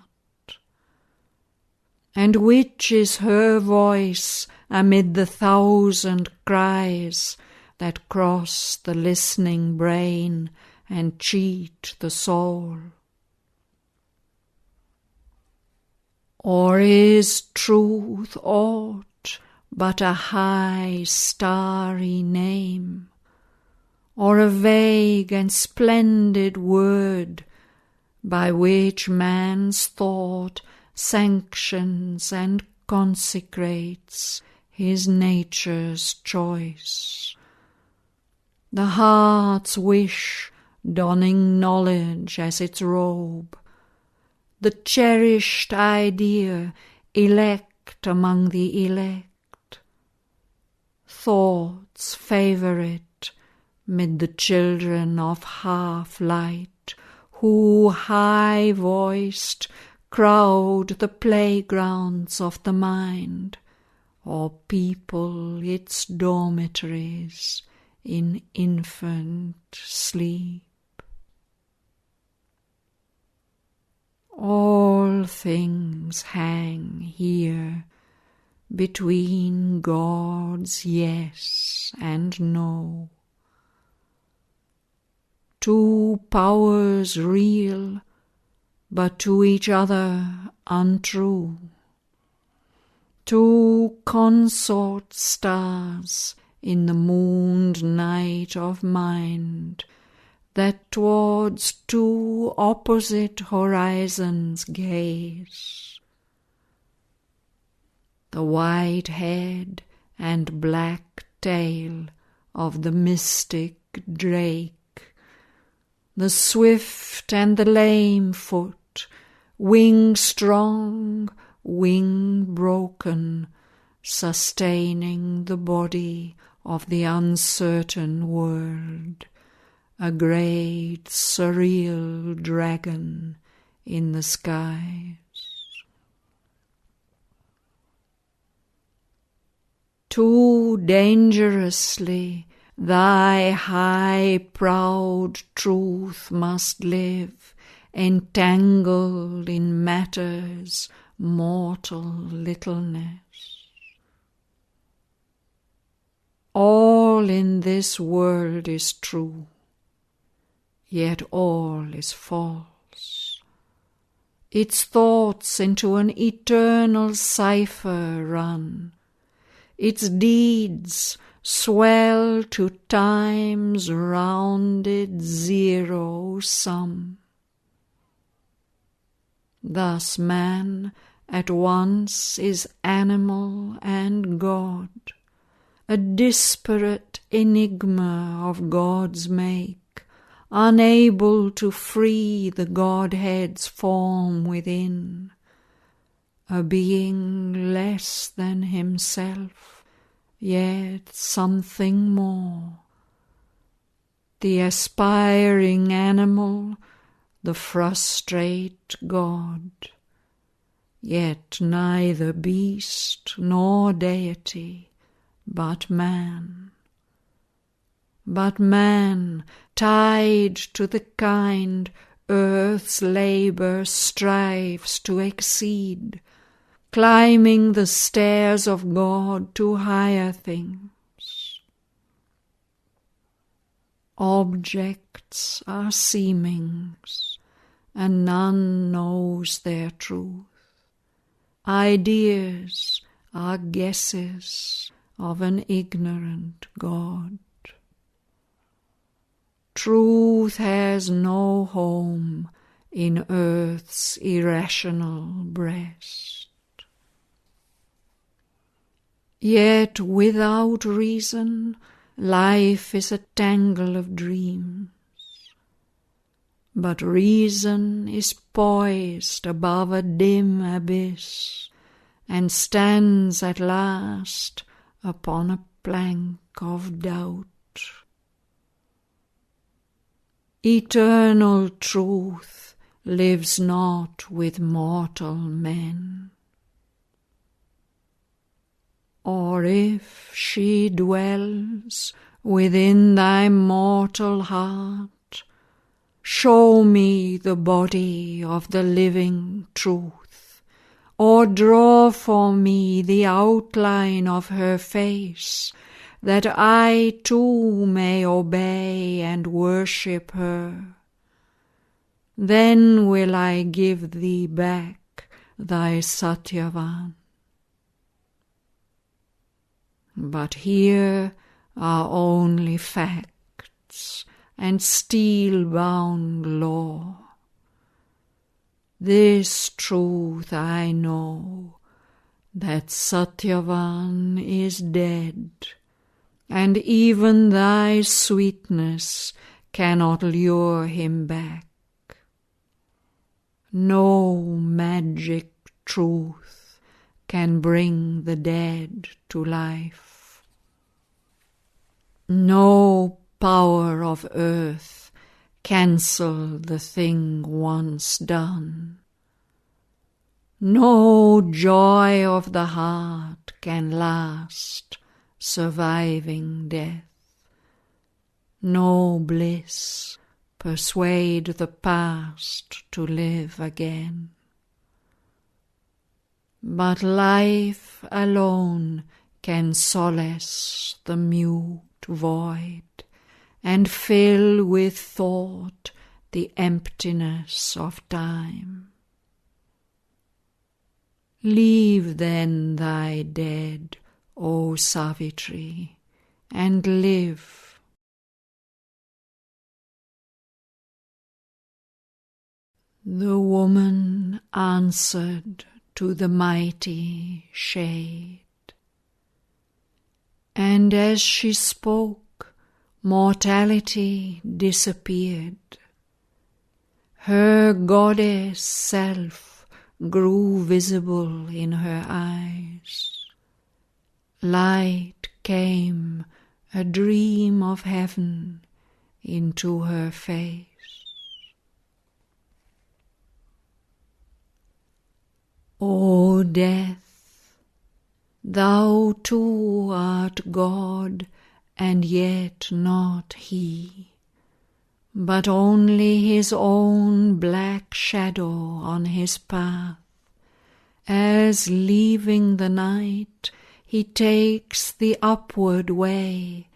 And which is her voice amid the thousand cries that cross the listening brain and cheat the soul? Or is truth aught but a high starry name, or a vague and splendid word by which man's thought sanctions and consecrates his nature's choice, the heart's wish donning knowledge as its robe, the cherished idea elect among the elect, thought's favourite mid the children of half-light, who, high-voiced, crowd the playgrounds of the mind, or people its dormitories in infant sleep. All things hang here between God's yes and no, two powers real, but to each other untrue, two consort stars in the mooned night of mind, that towards two opposite horizons gaze. The white head and black tail of the mystic drake, the swift and the lame foot, wing strong, wing broken, sustaining the body of the uncertain world, a great surreal dragon in the skies. Too dangerously thy high proud truth must live, entangled in matter's mortal littleness. All in this world is true, yet all is false. Its thoughts into an eternal cipher run, its deeds swell to time's rounded zero sum. Thus man at once is animal and God, a disparate enigma of God's make, unable to free the Godhead's form within, a being less than himself, yet something more. The aspiring animal, the frustrate God, yet neither beast nor deity, but man. But man, tied to the kind earth's labour strives to exceed, climbing the stairs of God to higher things. Objects are seemings, and none knows their truth. Ideas are guesses of an ignorant God. Truth has no home in earth's irrational breast. Yet without reason, life is a tangle of dreams. But reason is poised above a dim abyss, and stands at last upon a plank of doubt. Eternal truth lives not with mortal men. Or if she dwells within thy mortal heart, show me the body of the living truth, or draw for me the outline of her face, that I too may obey and worship her. Then will I give thee back thy Satyavan. But here are only facts and steel-bound law. This truth I know, that Satyavan is dead, and even thy sweetness cannot lure him back. No magic truth can bring the dead to life. No power of earth cancel the thing once done. No joy of the heart can last, surviving death. No bliss persuade the past to live again. But life alone can solace the mute void, and fill with thought the emptiness of time. Leave then thy dead, O Savitri, and live. The woman answered to the mighty shade, and as she spoke, mortality disappeared. Her goddess self grew visible in her eyes. Light came, a dream of heaven, into her face. O death, thou too art God, and yet not he, but only his own black shadow on his path, as leaving the night he takes the upward way,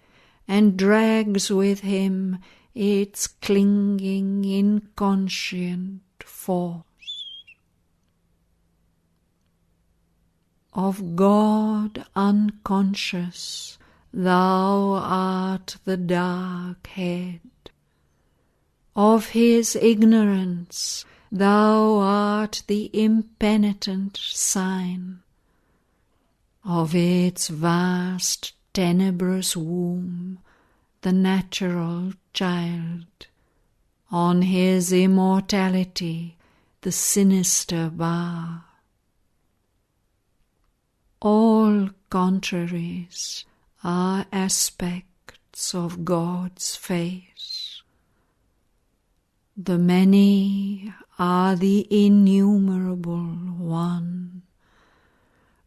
and drags with him its clinging inconscient force. Of God unconscious, thou art the dark head. Of his ignorance, thou art the impenitent sign of its vast tenebrous womb, the natural child, on his immortality the sinister bar. All contraries are aspects of God's face. The many are the innumerable one.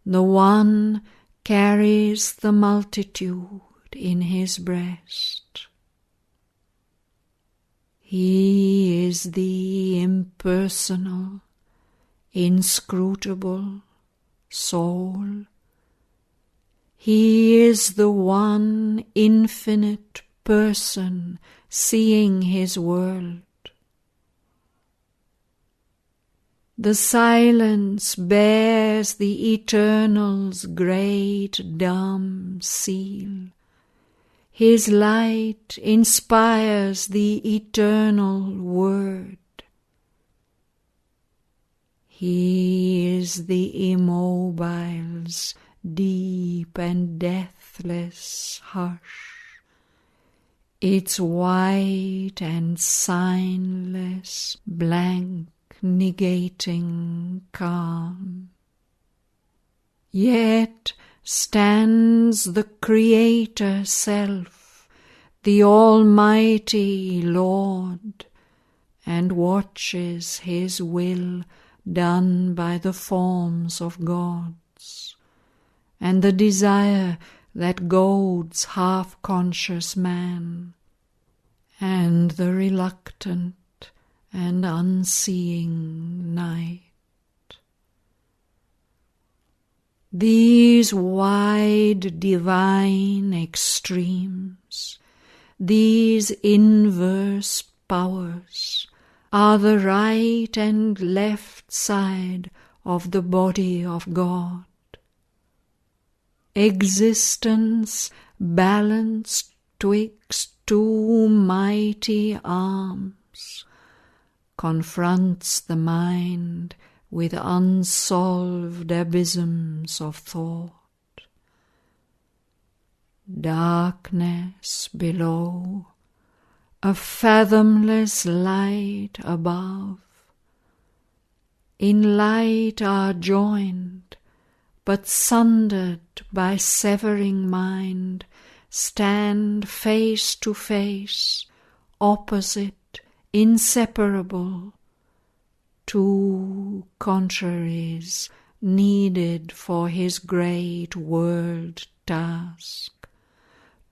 The one carries the multitude in his breast. He is the impersonal, inscrutable soul. He is the one infinite person seeing his world. The silence bears the eternal's great dumb seal. His light inspires the eternal word. He is the immobile's deep and deathless hush, its white and signless blank negating calm. Yet stands the Creator Self, the Almighty Lord, and watches his will done by the forms of gods, and the desire that goads half-conscious man, and the reluctant and unseeing night. These wide divine extremes, these inverse powers, are the right and left side of the body of God. Existence balanced twixt two mighty arms confronts the mind with unsolved abysms of thought. Darkness below, a fathomless light above. In light are joined, but sundered by severing mind, stand face to face, opposite, inseparable, two contraries needed for his great world task,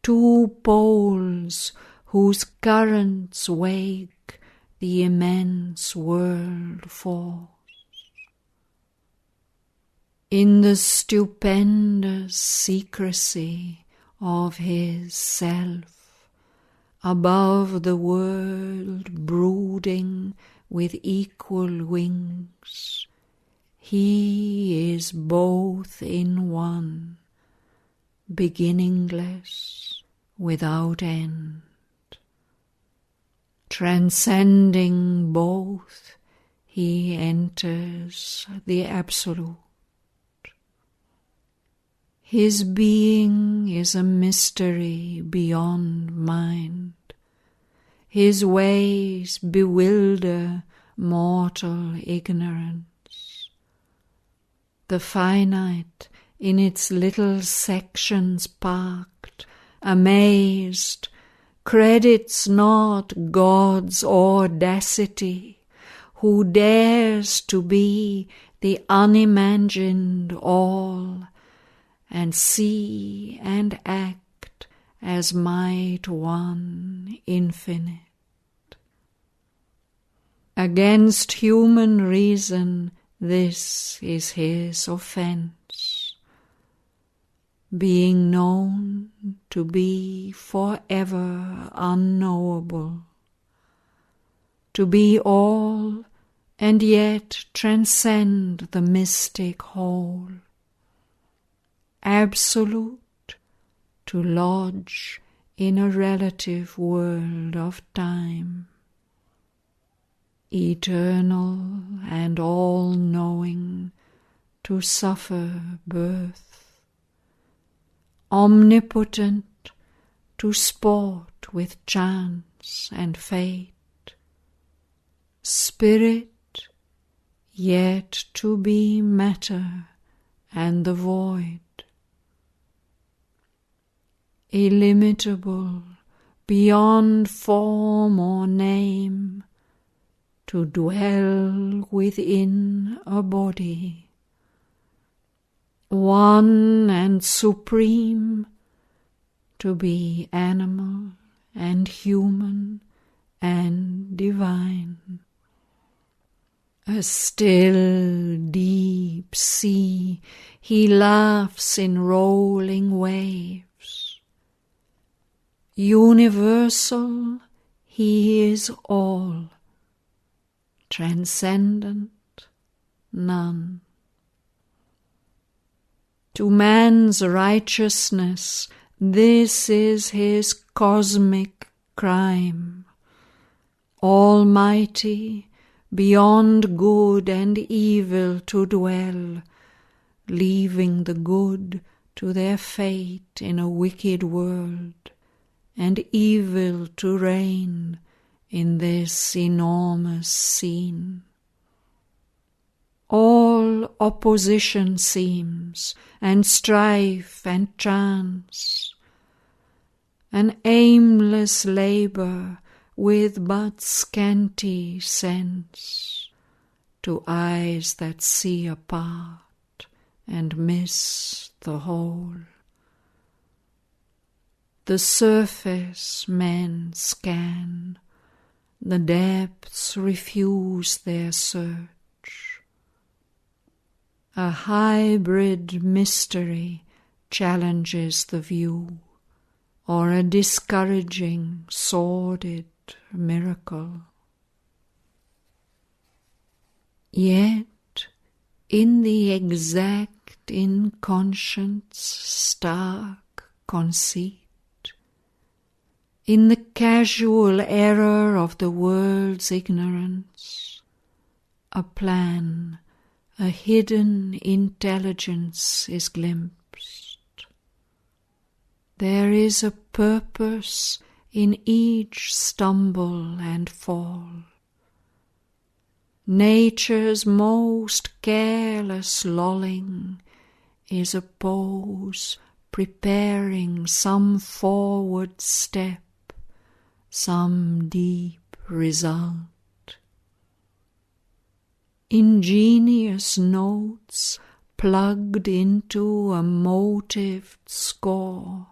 two poles whose currents wake the immense world force. In the stupendous secrecy of his self, above the world brooding with equal wings, he is both in one, beginningless, without end. Transcending both, he enters the Absolute. His being is a mystery beyond mind. His ways bewilder mortal ignorance. The finite, in its little sections parked, amazed, credits not God's audacity, who dares to be the unimagined all, and see and act as might one infinite. Against human reason this is his offence, being known to be forever unknowable, to be all and yet transcend the mystic whole, absolute to lodge in a relative world of time. eternal and all-knowing, to suffer birth, omnipotent, to sport with chance and fate, spirit, yet to be matter and the void, illimitable, beyond form or name, to dwell within a body, one and supreme, to be animal and human and divine. A still deep sea, he laughs in rolling waves. Universal, he is all, transcendent, none. To man's righteousness, this is his cosmic crime. Almighty, beyond good and evil to dwell, leaving the good to their fate in a wicked world, and evil to reign in this enormous scene. All opposition seems, and strife and chance, an aimless labour with but scanty sense, to eyes that see apart and miss the whole. The surface men scan, the depths refuse their search. A hybrid mystery challenges the view, or a discouraging, sordid miracle. Yet, in the exact inconscience stark conceit, in the casual error of the world's ignorance, a plan, a hidden intelligence is glimpsed. There is a purpose in each stumble and fall. Nature's most careless lolling is a pose preparing some forward step, some deep result. Ingenious notes plugged into a motived score,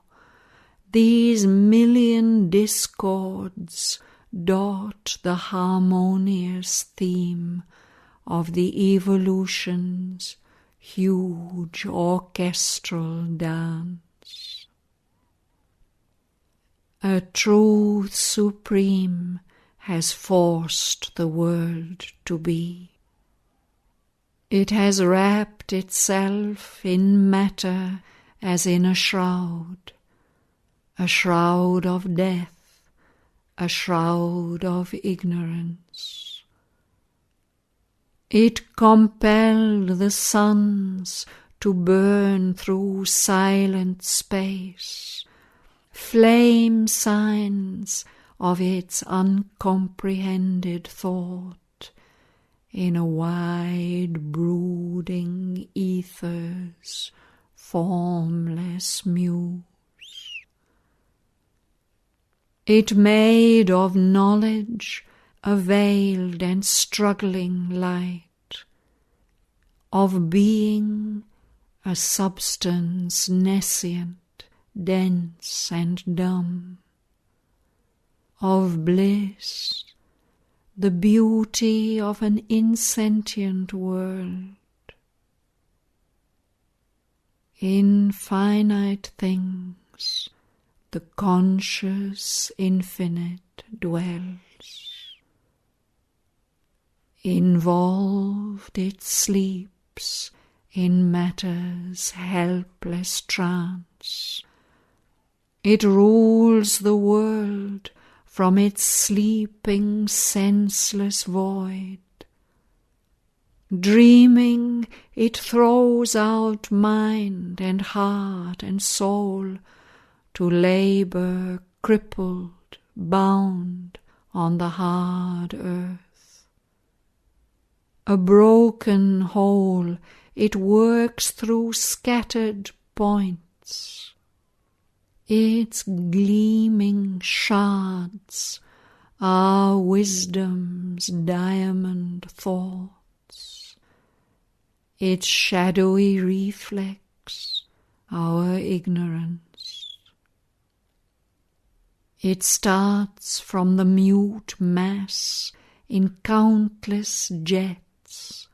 these million discords dot the harmonious theme of the evolution's huge orchestral dance. A truth supreme has forced the world to be. It has wrapped itself in matter as in a shroud of death, a shroud of ignorance. It compelled the suns to burn through silent space, flame signs of its uncomprehended thought, in a wide brooding ether's formless muse. It made of knowledge a veiled and struggling light, of being a substance nescient, dense and dumb, of bliss the beauty of an insentient world. In finite things the conscious infinite dwells. Involved it sleeps in matter's helpless trance. It rules the world from its sleeping, senseless void. Dreaming, it throws out mind and heart and soul to labour crippled, bound on the hard earth. A broken whole, it works through scattered points. Its gleaming shards are wisdom's diamond thoughts. Its shadowy reflex, our ignorance. It starts from the mute mass in countless jets.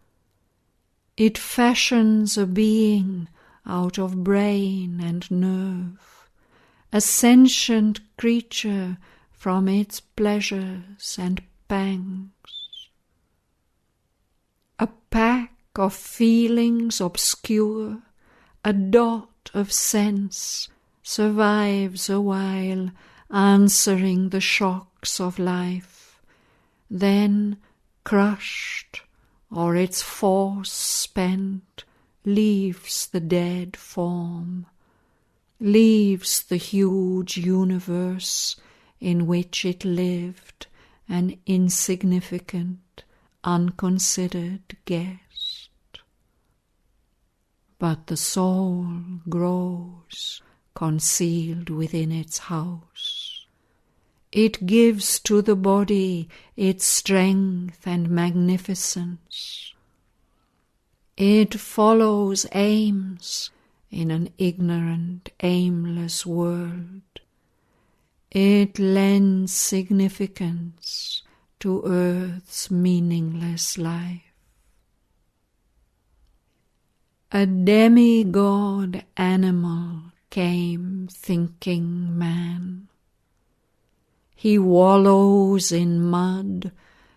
It fashions a being out of brain and nerve, a sentient creature from its pleasures and pangs. A pack of feelings obscure, a dot of sense, survives a while, answering the shocks of life, then crushed, or its force spent, leaves the dead form, leaves the huge universe in which it lived, an insignificant, unconsidered guest. But the soul grows, concealed within its house. It gives to the body its strength and magnificence. It follows aims in an ignorant, aimless world. It lends significance to earth's meaningless life. A demigod animal came thinking man. He wallows in mud,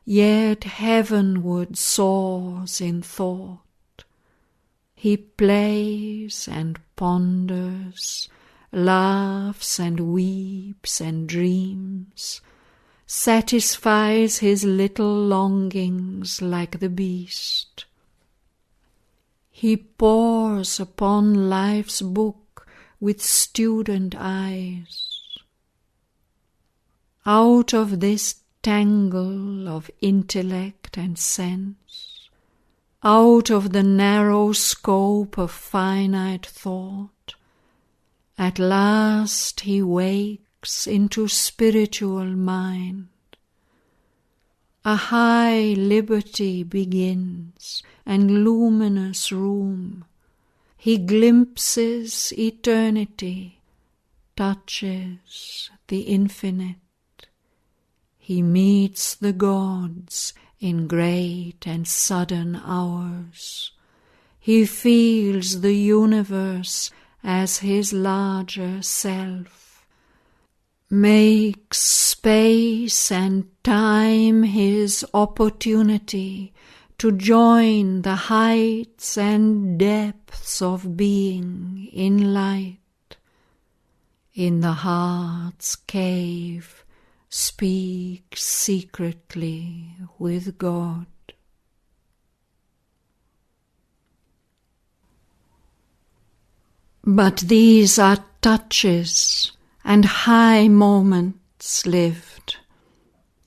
yet heavenward soars in thought. He plays and ponders, laughs and weeps and dreams, satisfies his little longings like the beast. He pores upon life's book with student eyes. Out of this tangle of intellect and sense, out of the narrow scope of finite thought, at last he wakes into spiritual mind. A high liberty begins, and luminous room. He glimpses eternity, touches the infinite. He meets the gods in great and sudden hours. He feels the universe as his larger self, makes space and time his opportunity to join the heights and depths of being in light. In the heart's cave, speak secretly with God. But these are touches and high moments lived.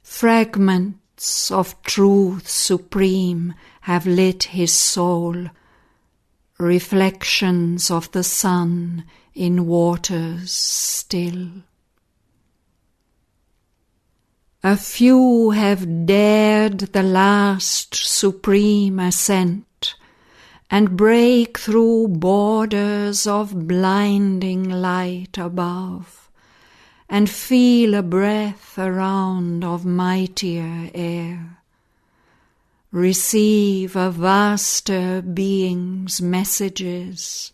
Fragments of truth supreme have lit his soul, reflections of the sun in waters still. A few have dared the last supreme ascent and break through borders of blinding light above, and feel a breath around of mightier air. Receive a vaster being's messages,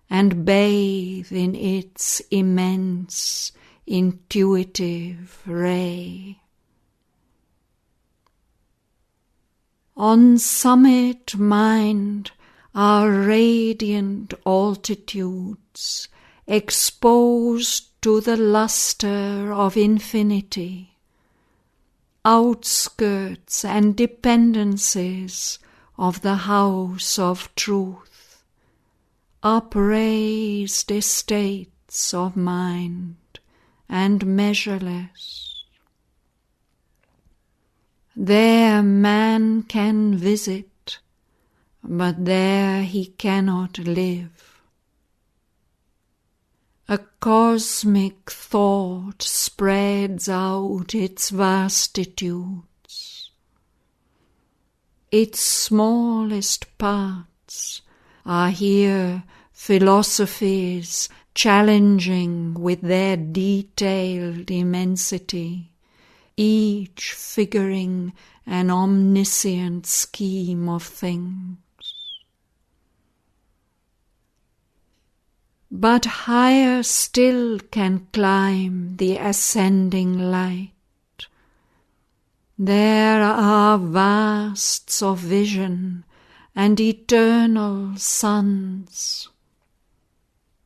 and bathe in its immense, intuitive ray. On summit mind are radiant altitudes, exposed to the lustre of infinity. outskirts and dependencies of the house of truth, upraised estates of mind and measureless. There man can visit, but there he cannot live. A cosmic thought spreads out its vastitudes. Its smallest parts are here philosophies challenging with their detailed immensity, each figuring an omniscient scheme of things. But higher still can climb the ascending light. There are vasts of vision and eternal suns,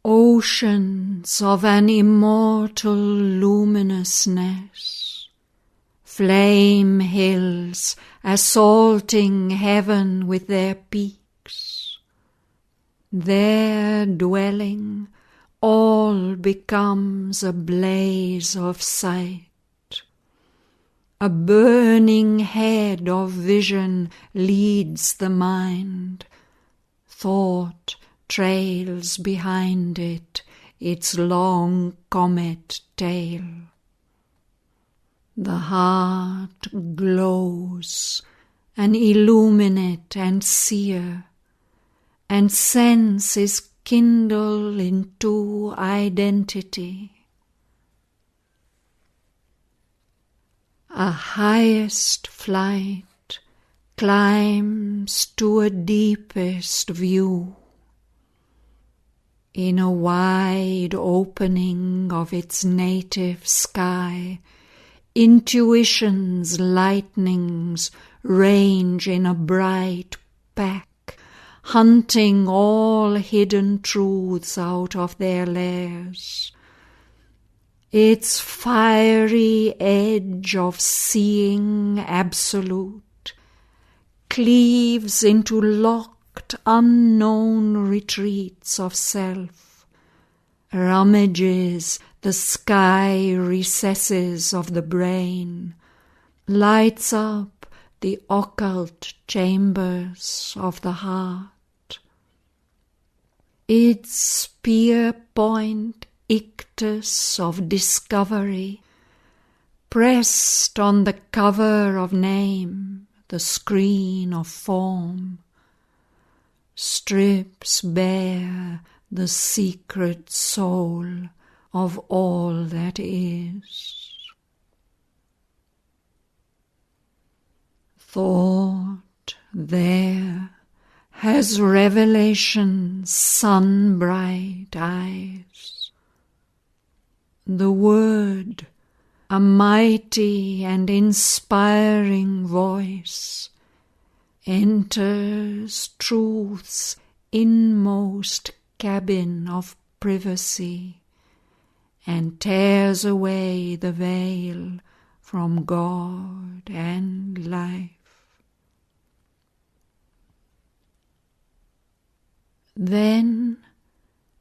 oceans of an immortal luminousness, flame hills assaulting heaven with their peaks. Their dwelling all becomes a blaze of sight. A burning head of vision leads the mind. Thought trails behind it its long comet tail. The heart glows, an illuminate and seer, and sense is kindled into identity. A highest flight climbs to a deepest view. In a wide opening of its native sky, intuition's lightnings range in a bright pack, hunting all hidden truths out of their lairs. Its fiery edge of seeing absolute cleaves into locked unknown retreats of self, rummages the sky recesses of the brain, lights up the occult chambers of the heart. Its spear point ictus of discovery, pressed on the cover of name, the screen of form, strips bare the secret soul of all that is. Thought there has revelation's sun-bright eyes. The word, a mighty and inspiring voice, enters truth's inmost cabin of privacy and tears away the veil from God and life. Then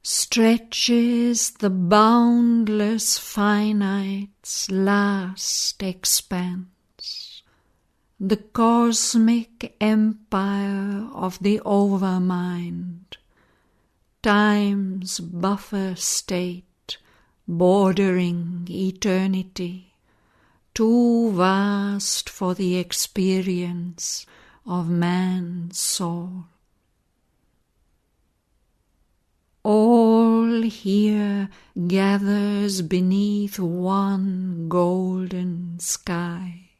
stretches the boundless finite's last expanse, the cosmic empire of the overmind, time's buffer state bordering eternity, too vast for the experience of man's soul. All here gathers beneath one golden sky.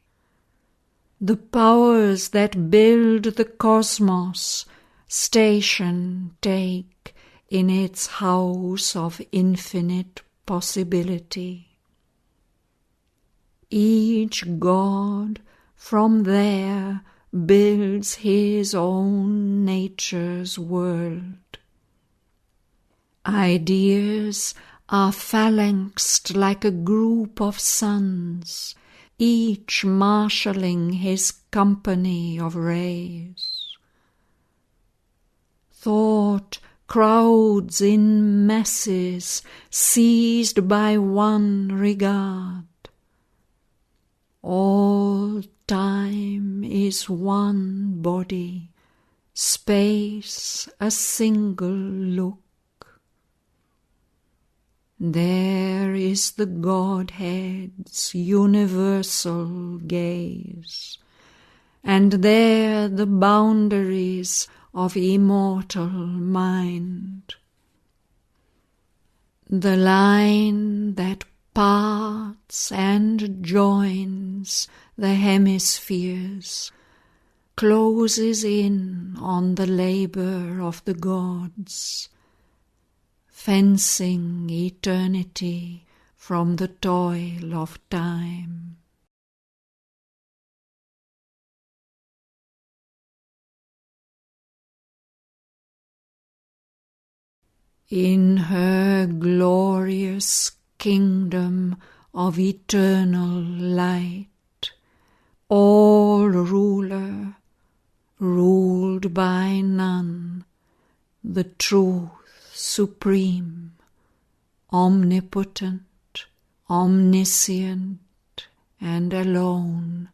The powers that build the cosmos station take in its house of infinite possibility. Each god from there builds his own nature's world. Ideas are phalanxed like a group of suns, each marshalling his company of rays. Thought crowds in masses, seized by one regard. All time is one body, space a single look. There is the Godhead's universal gaze, and there the boundaries of immortal mind. The line that parts and joins the hemispheres closes in on the labour of the gods, fencing eternity from the toil of time. In her glorious kingdom of eternal light, all ruler, ruled by none, the truth supreme, omnipotent, omniscient, and alone,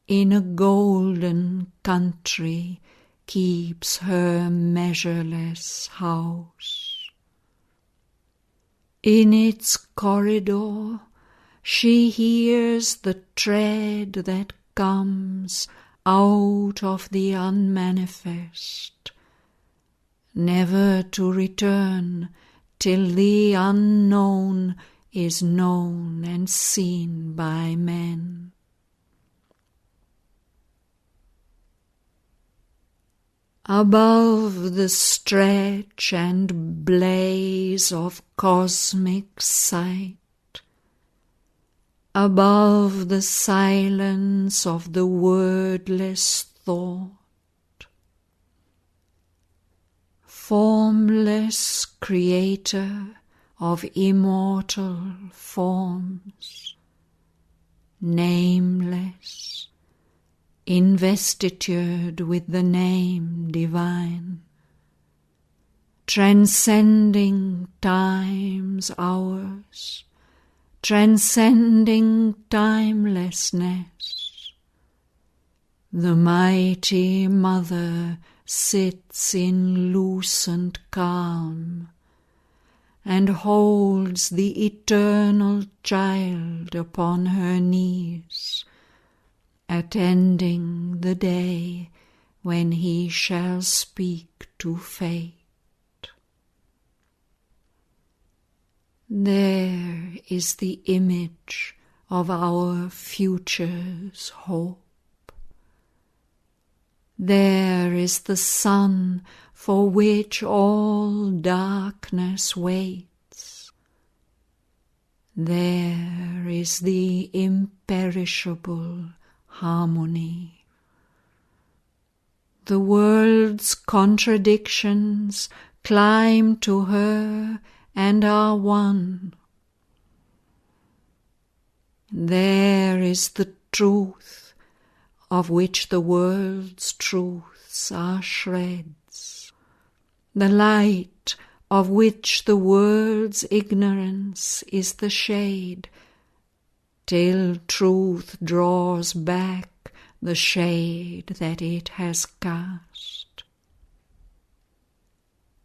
in a golden country keeps her measureless house. In its corridor she hears the tread that comes out of the unmanifest, never to return till the unknown is known and seen by men. Above the stretch and blaze of cosmic sight, above the silence of the wordless thought, formless creator of immortal forms, nameless, investitured with the name divine, transcending time's hours, transcending timelessness, the mighty mother sits in lucent calm and holds the eternal child upon her knees, attending the day when he shall speak to fate. There is the image of our future's hope. There is the sun for which all darkness waits. There is the imperishable harmony. The world's contradictions climb to her and are one. There is the truth of which the world's truths are shreds, the light of which the world's ignorance is the shade, till truth draws back the shade that it has cast.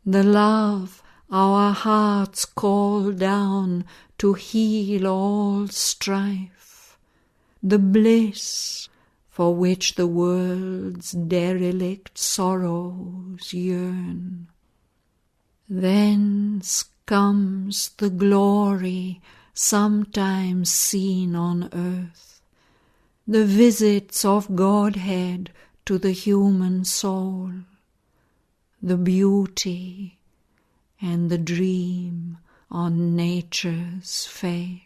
The love our hearts call down to heal all strife, the bliss for which the world's derelict sorrows yearn. Thence comes the glory sometimes seen on earth, the visits of Godhead to the human soul, the beauty and the dream on nature's face.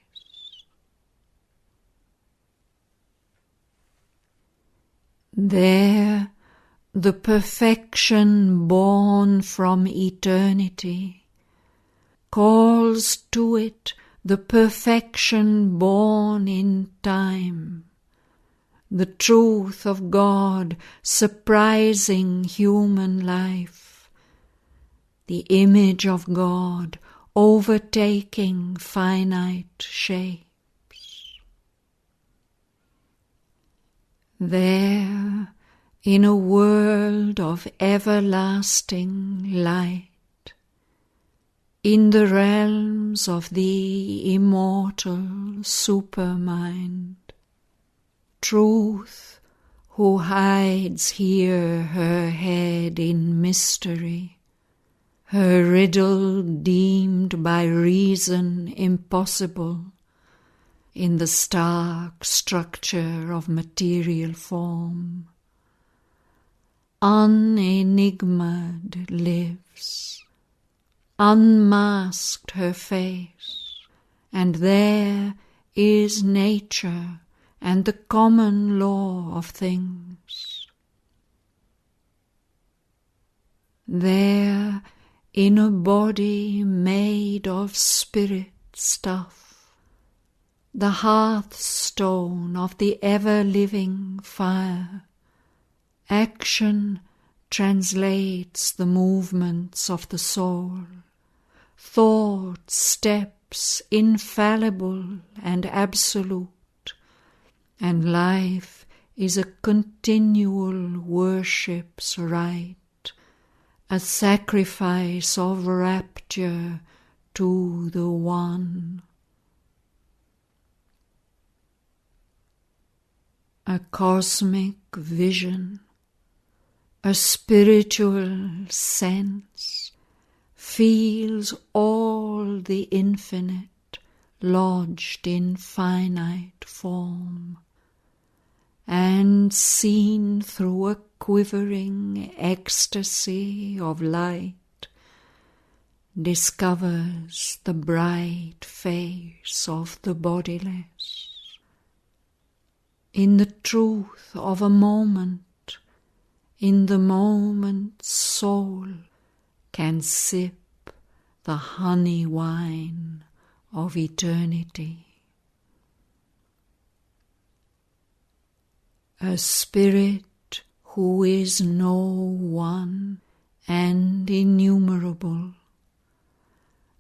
There the perfection born from eternity calls to it the perfection born in time, the truth of God surprising human life, the image of God overtaking finite shapes. There, in a world of everlasting light, in the realms of the immortal supermind, Truth, who hides here her head in mystery, her riddle deemed by reason impossible, in the stark structure of material form, unenigmaed lives, unmasked her face, and there is nature and the common law of things. There, in a body made of spirit stuff, the hearthstone of the ever-living fire, action translates the movements of the soul, thought steps infallible and absolute, and life is a continual worship's rite, a sacrifice of rapture to the One. A cosmic vision, a spiritual sense, feels all the infinite lodged in finite form, and seen through a quivering ecstasy of light, discovers the bright face of the bodiless. In the truth of a moment, in the moment's soul can sip the honey wine of eternity. A spirit who is no one and innumerable,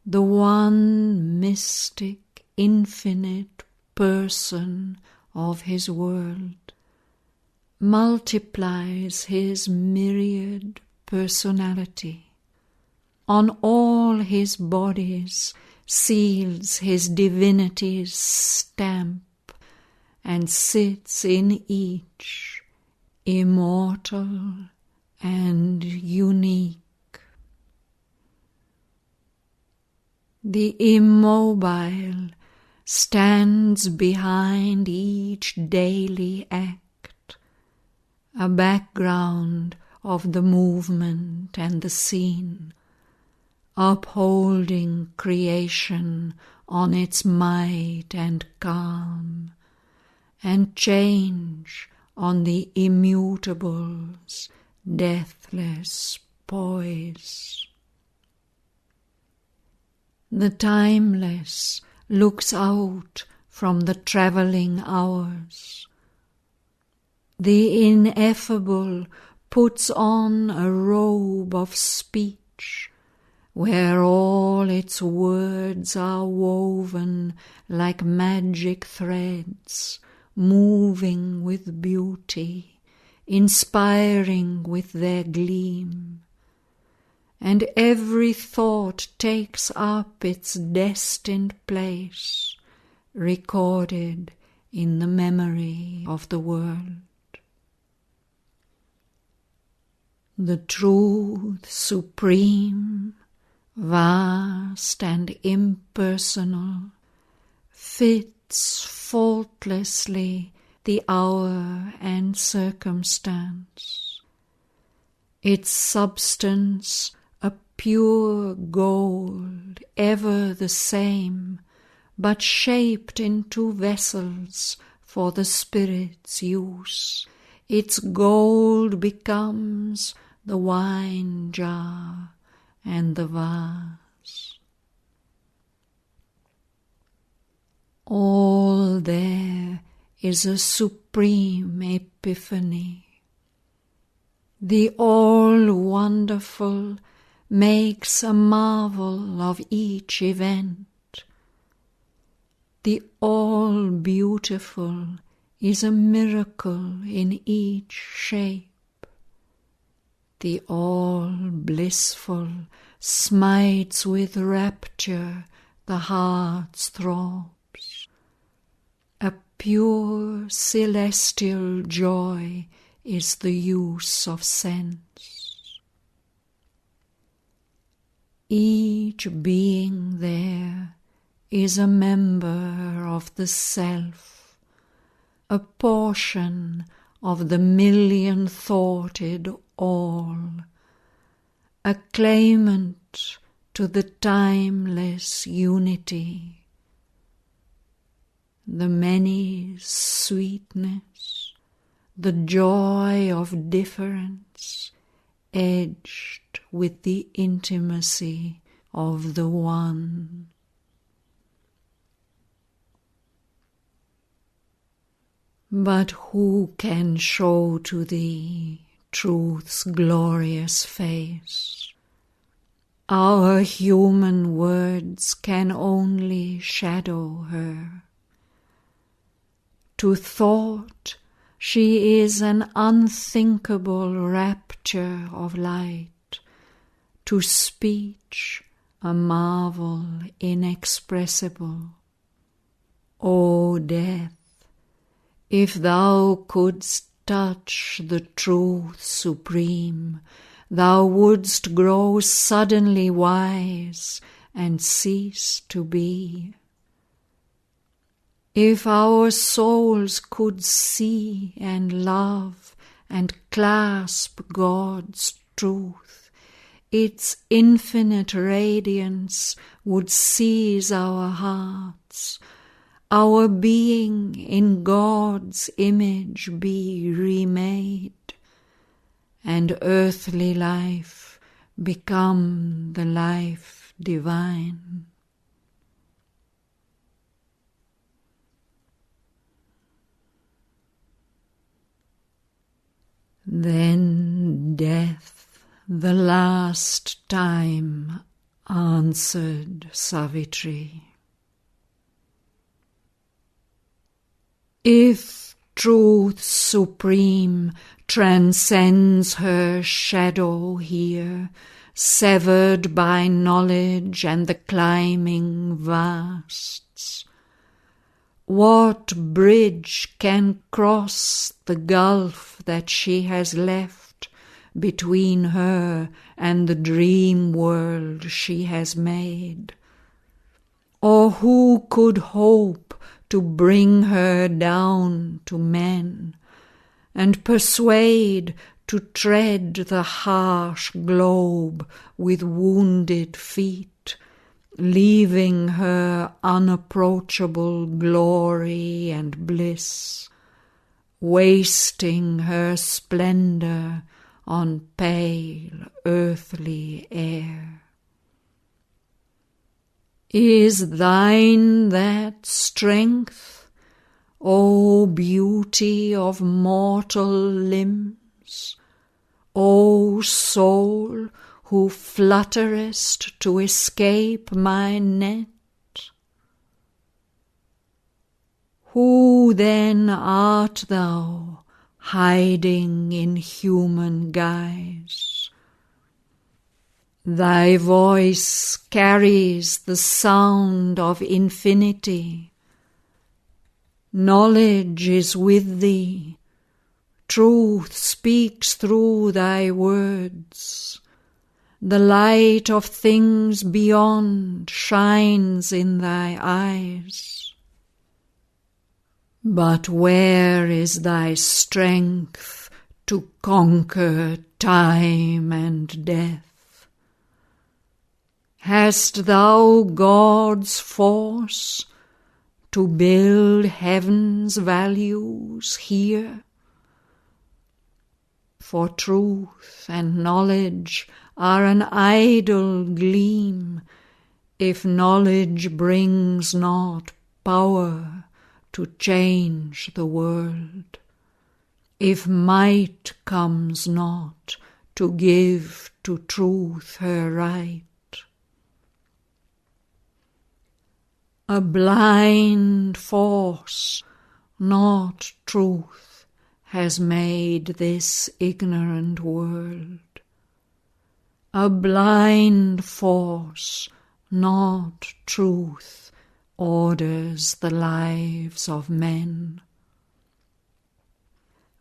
the one mystic, infinite person of his world, multiplies his myriad personality. On all his bodies seals his divinity's stamp, and sits in each, immortal and unique. The immobile stands behind each daily act, a background of the movement and the scene, upholding creation on its might and calm, and change on the immutable's deathless poise. The timeless looks out from the travelling hours. The ineffable puts on a robe of speech, where all its words are woven like magic threads, moving with beauty, inspiring with their gleam. And every thought takes up its destined place, recorded in the memory of the world. The truth supreme, vast and impersonal, fits faultlessly the hour and circumstance. Its substance a pure gold, ever the same, but shaped into vessels for the Spirit's use. Its gold becomes the wine jar and the vase. All there is a supreme epiphany. The all-wonderful makes a marvel of each event. The all-beautiful is a miracle in each shape. The all-blissful smites with rapture the heart's throbs. A pure celestial joy is the use of sense. Each being there is a member of the self, a portion of the million-thoughted all, a claimant to the timeless unity. The many sweetness, the joy of difference, edged with the intimacy of the one. But who can show to thee truth's glorious face? Our human words can only shadow her. To thought she is an unthinkable rapture of light, to speech a marvel inexpressible. O death, if thou couldst touch the truth supreme, thou wouldst grow suddenly wise and cease to be. If our souls could see and love and clasp God's truth, its infinite radiance would seize our hearts, our being in God's image be remade, and earthly life become the life divine. Then death the last time answered Savitri. If truth supreme transcends her shadow here, severed by knowledge and the climbing vasts, what bridge can cross the gulf that she has left between her and the dream world she has made? Or who could hope to bring her down to men, and persuade to tread the harsh globe with wounded feet, leaving her unapproachable glory and bliss, wasting her splendor on pale earthly air? Is thine that strength, O beauty of mortal limbs, O soul who flutterest to escape my net? Who then art thou, hiding in human guise? Thy voice carries the sound of infinity. Knowledge is with thee. Truth speaks through thy words. The light of things beyond shines in thy eyes. But where is thy strength to conquer time and death? Hast thou God's force to build heaven's values here? For truth and knowledge are an idle gleam, if knowledge brings not power to change the world, if might comes not to give to truth her right. A blind force, not truth, has made this ignorant world. A blind force, not truth, orders the lives of men.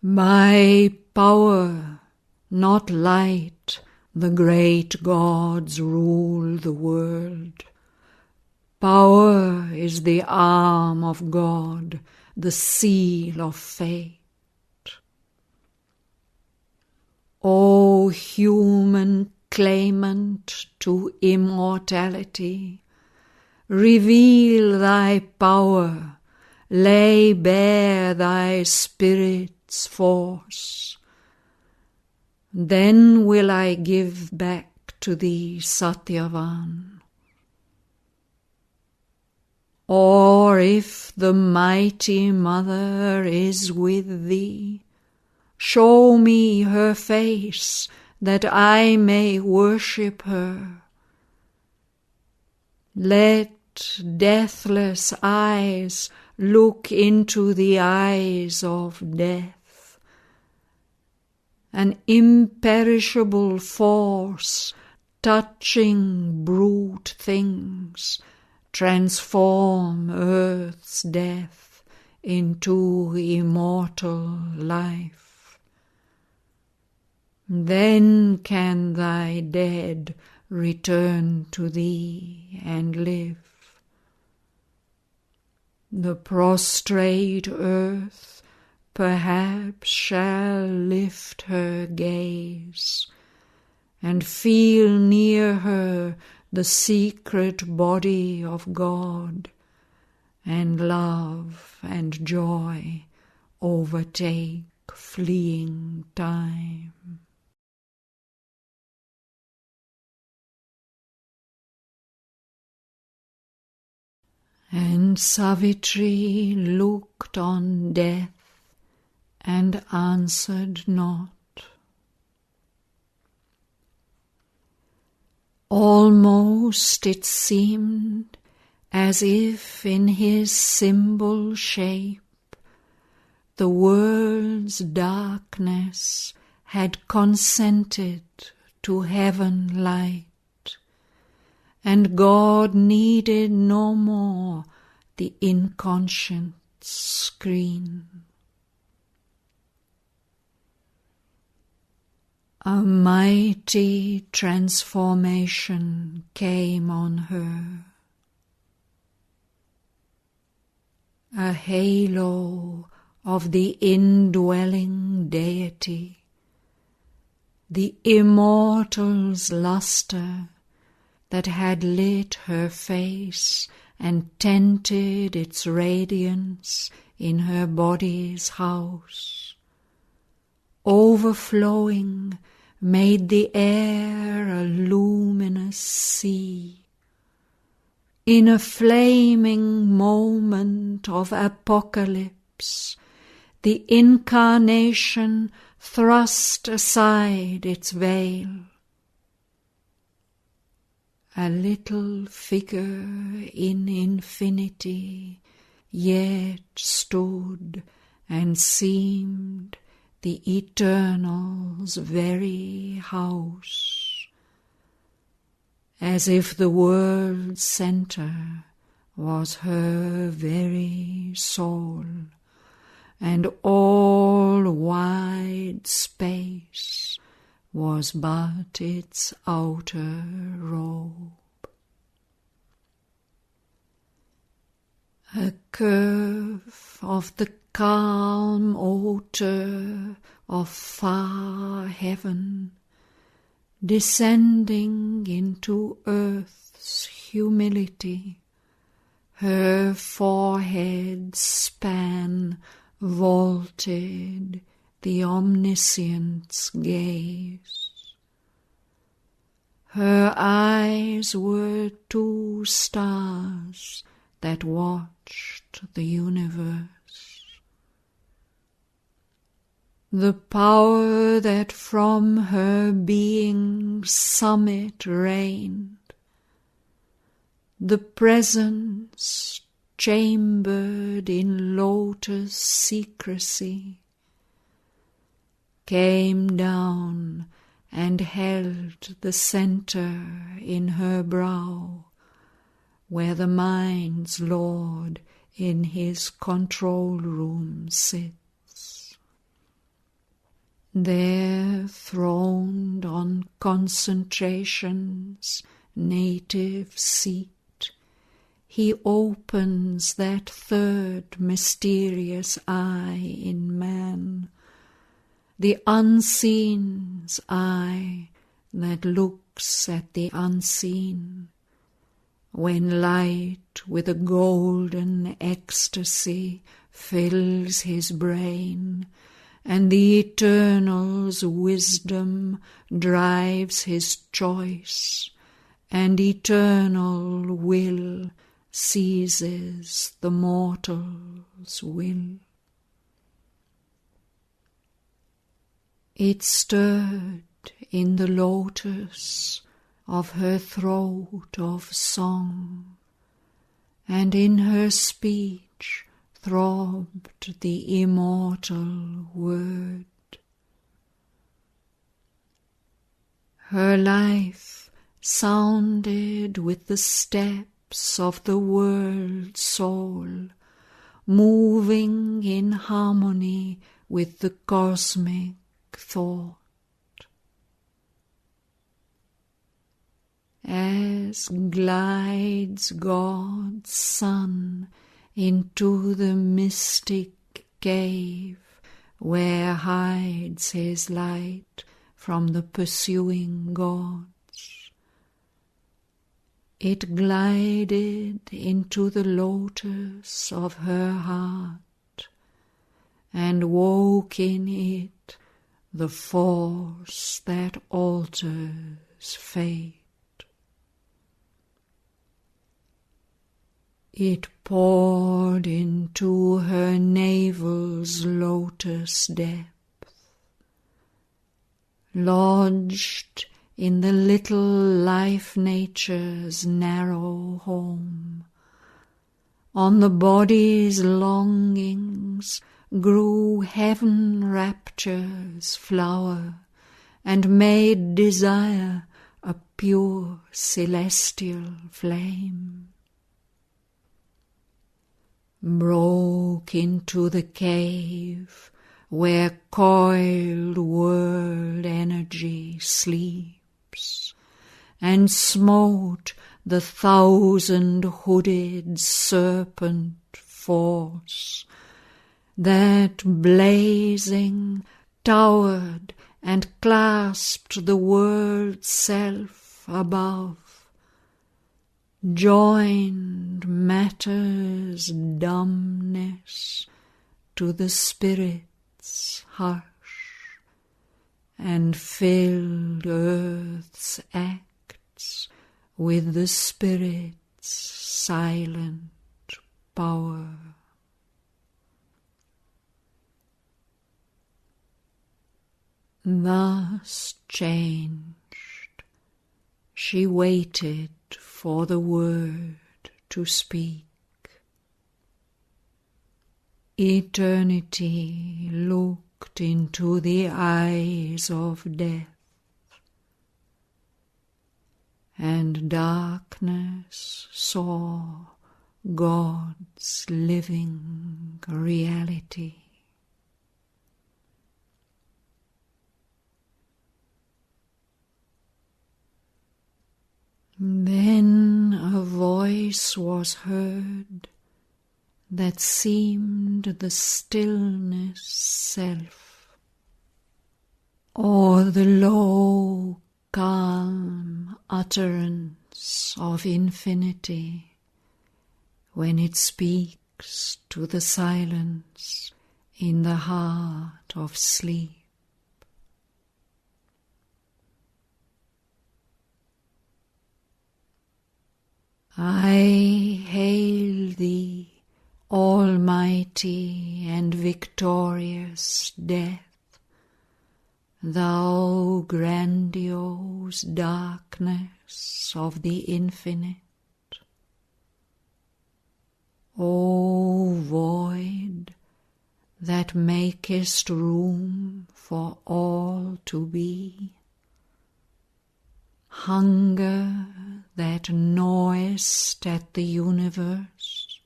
By power, not light, the great gods rule the world. Power is the arm of God, the seal of fate. O human claimant to immortality, reveal thy power, lay bare thy spirit's force. Then will I give back to thee Satyavan. Or if the mighty Mother is with thee, show me her face, that I may worship her. Let deathless eyes look into the eyes of death. An imperishable force, touching brute things, transform earth's death into immortal life. Then can thy dead return to thee and live. The prostrate earth perhaps shall lift her gaze, and feel near her the secret body of God, and love and joy overtake fleeing time. And Savitri looked on death and answered not. Almost it seemed as if in his symbol shape the world's darkness had consented to heaven light, and God needed no more the inconscient screen. A mighty transformation came on her. A halo of the indwelling deity, the immortal's luster that had lit her face and tented its radiance in her body's house, overflowing, made the air a luminous sea. In a flaming moment of apocalypse, the incarnation thrust aside its veil. A little figure in infinity yet stood and seemed the Eternal's very house, as if the world's centre was her very soul, and all wide space was but its outer robe. A curve of the calm odour of far heaven, descending into earth's humility, her forehead span vaulted the omniscient's gaze. Her eyes were two stars that watched the universe. The power that from her being's summit reigned, the presence chambered in lotus secrecy, came down and held the center in her brow, where the mind's lord in his control room sits. There, throned on concentration's native seat, he opens that third mysterious eye in man, the unseen's eye that looks at the unseen, when light with a golden ecstasy fills his brain, and the Eternal's wisdom drives his choice, and eternal will seizes the mortal's will. It stirred in the lotus of her throat of song, and in her speech throbbed the immortal word. Her life sounded with the steps of the world soul, moving in harmony with the cosmic thought. As glides God's Son into the mystic cave where hides his light from the pursuing gods, it glided into the lotus of her heart and woke in it the force that alters fate. It poured into her navel's lotus depth, lodged in the little life-nature's narrow home. On the body's longings grew heaven rapture's flower, and made desire a pure celestial flame. Broke into the cave where coiled world energy sleeps, and smote the 1,000-hooded serpent force that, blazing, towered and clasped the world's self above, joined matter's dumbness to the spirit's hush, and filled earth's acts with the spirit's silent power. Thus changed, she waited for the word to speak. Eternity looked into the eyes of death, and darkness saw God's living reality. Then a voice was heard that seemed the stillness self, or the low, calm utterance of infinity when it speaks to the silence in the heart of sleep. I hail thee, almighty and victorious Death, thou grandiose darkness of the infinite. O void, that makest room for all to be, hunger that gnawest at the universe,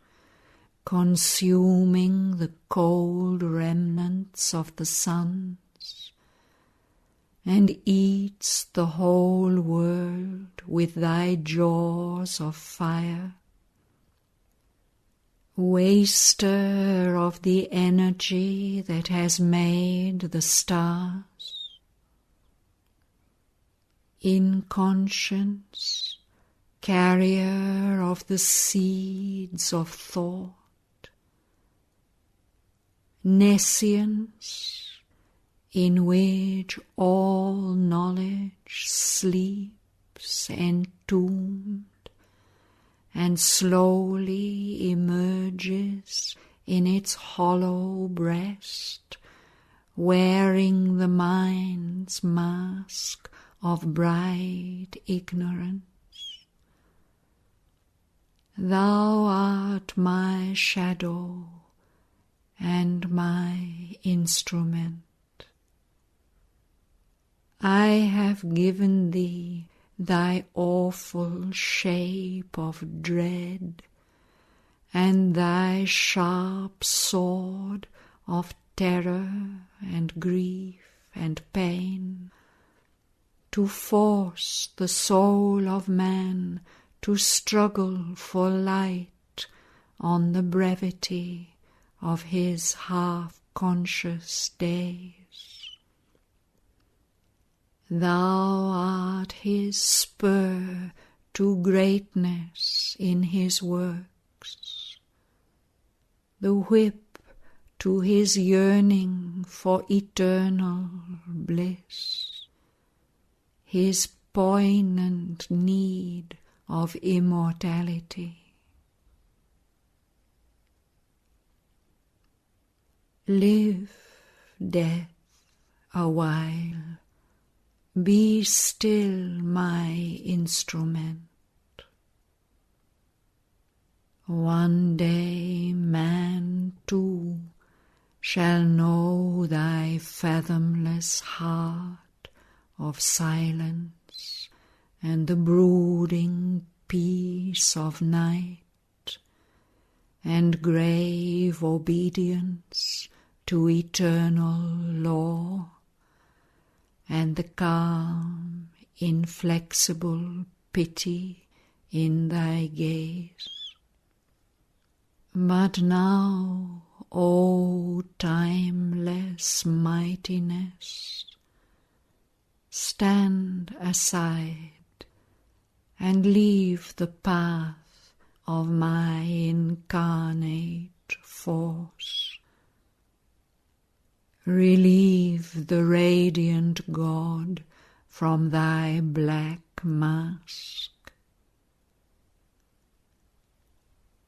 consuming the cold remnants of the suns, and eats the whole world with thy jaws of fire. Waster of the energy that has made the stars, inconscience, carrier of the seeds of thought, nescience, in which all knowledge sleeps entombed, and slowly emerges in its hollow breast, wearing the mind's mask of bright ignorance. Thou art my shadow and my instrument. I have given thee thy awful shape of dread, and thy sharp sword of terror and grief and pain, to force the soul of man to struggle for light on the brevity of his half-conscious days. Thou art his spur to greatness in his works, the whip to his yearning for eternal bliss, his poignant need of immortality. Live, death, a while. Be still my instrument. One day man too shall know thy fathomless heart of silence and the brooding peace of night, and grave obedience to eternal law, and the calm, inflexible pity in thy gaze. But now, O timeless mightiness, stand aside and leave the path of my incarnate force. Relieve the radiant God from thy black mask.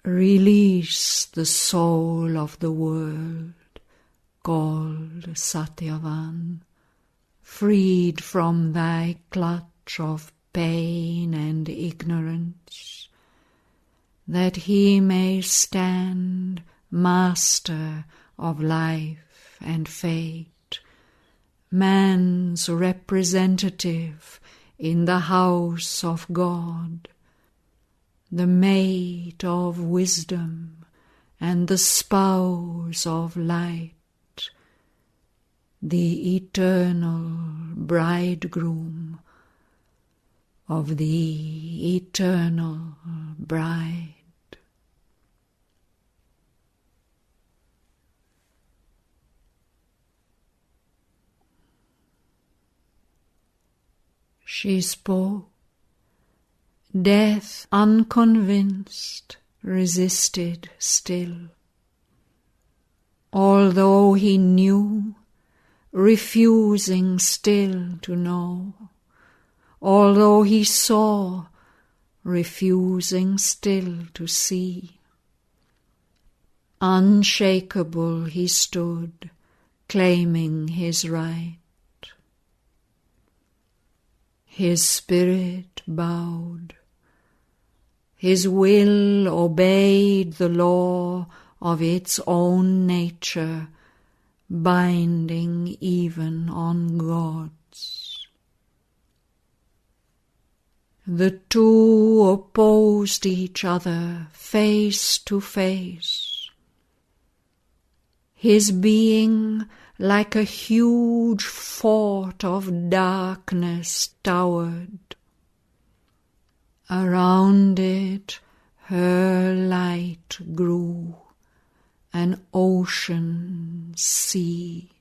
Release the soul of the world called Satyavan, freed from thy clutch of pain and ignorance, that he may stand master of life and fate, man's representative in the house of God, the mate of wisdom and the spouse of light, the eternal bridegroom of the eternal bride. She spoke. Death, unconvinced, resisted still. Although he knew, refusing still to know. Although he saw, refusing still to see. Unshakable he stood, claiming his right. His spirit bowed. His will obeyed the law of its own nature, binding even on gods. The two opposed each other face to face. His being, like a huge fort of darkness, towered. Around it her light grew, an ocean siege.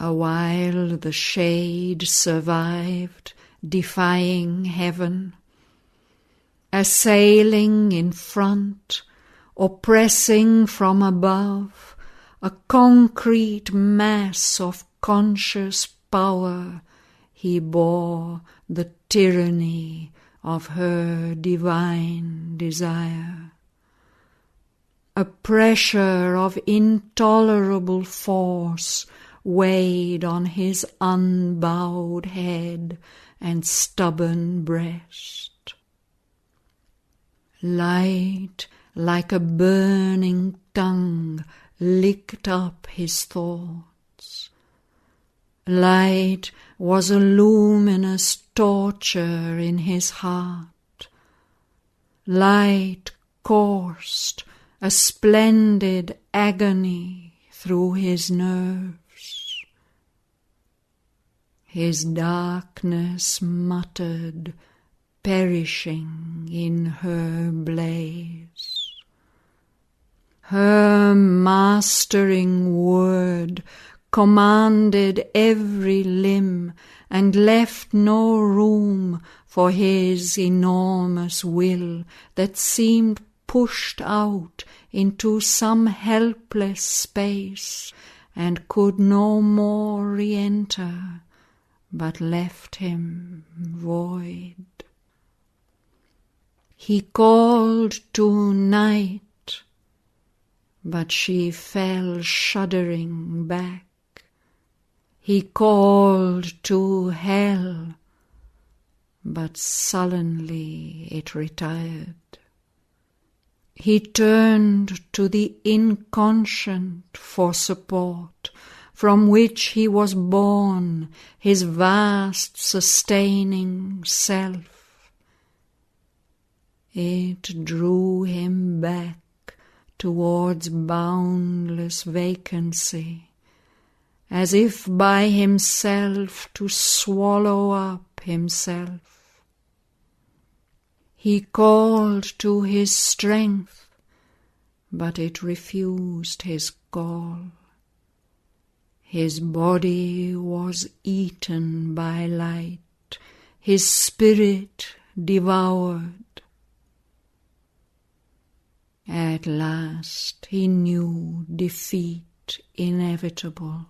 A while the shade survived, defying heaven, assailing in front, oppressing from above, a concrete mass of conscious power. He bore the tyranny of her divine desire. A pressure of intolerable force weighed on his unbowed head and stubborn breast. Light, like a burning tongue, licked up his thoughts. Light was a luminous torture in his heart. Light coursed, a splendid agony, through his nerves. His darkness muttered, perishing in her blaze. Her mastering word commanded every limb and left no room for his enormous will that seemed pushed out into some helpless space and could no more re-enter, but left him void. He called to night, but she fell shuddering back. He called to hell, but sullenly it retired. He turned to the inconscient for support, from which he was born, his vast sustaining self. It drew him back towards boundless vacancy, as if by himself to swallow up himself. He called to his strength, but it refused his call. His body was eaten by light, his spirit devoured. At last he knew defeat inevitable,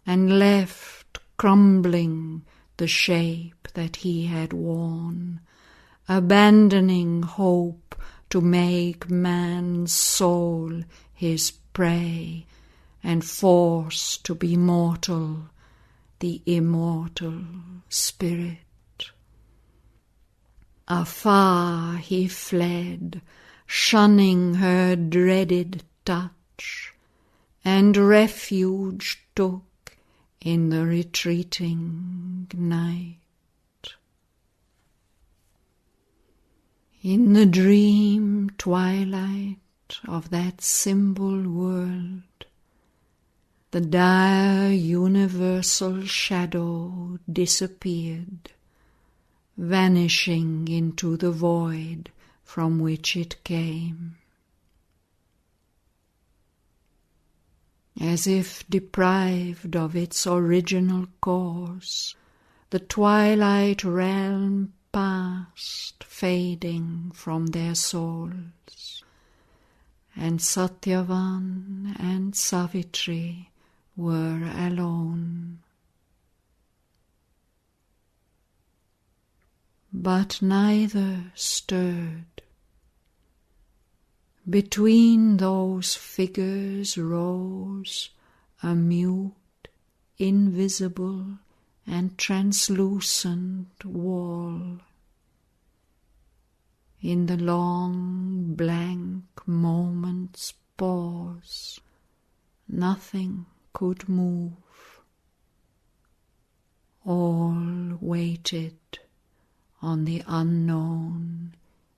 and left crumbling the shape that he had worn, abandoning hope to make man's soul his prey, and force to be mortal the immortal spirit. Afar he fled, shunning her dreaded touch, and refuge took in the retreating night. In the dream twilight of that symbol world, the dire universal shadow disappeared, vanishing into the void from which it came. As if deprived of its original cause, the twilight realm passed, fading from their souls, and Sattyavan and Savitri were alone. but neither stirred. Between those figures rose a mute, invisible and translucent wall. In the long blank moment's pause, nothing could move. All waited on the unknown,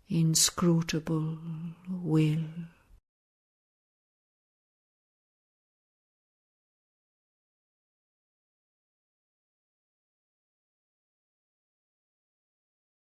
inscrutable will.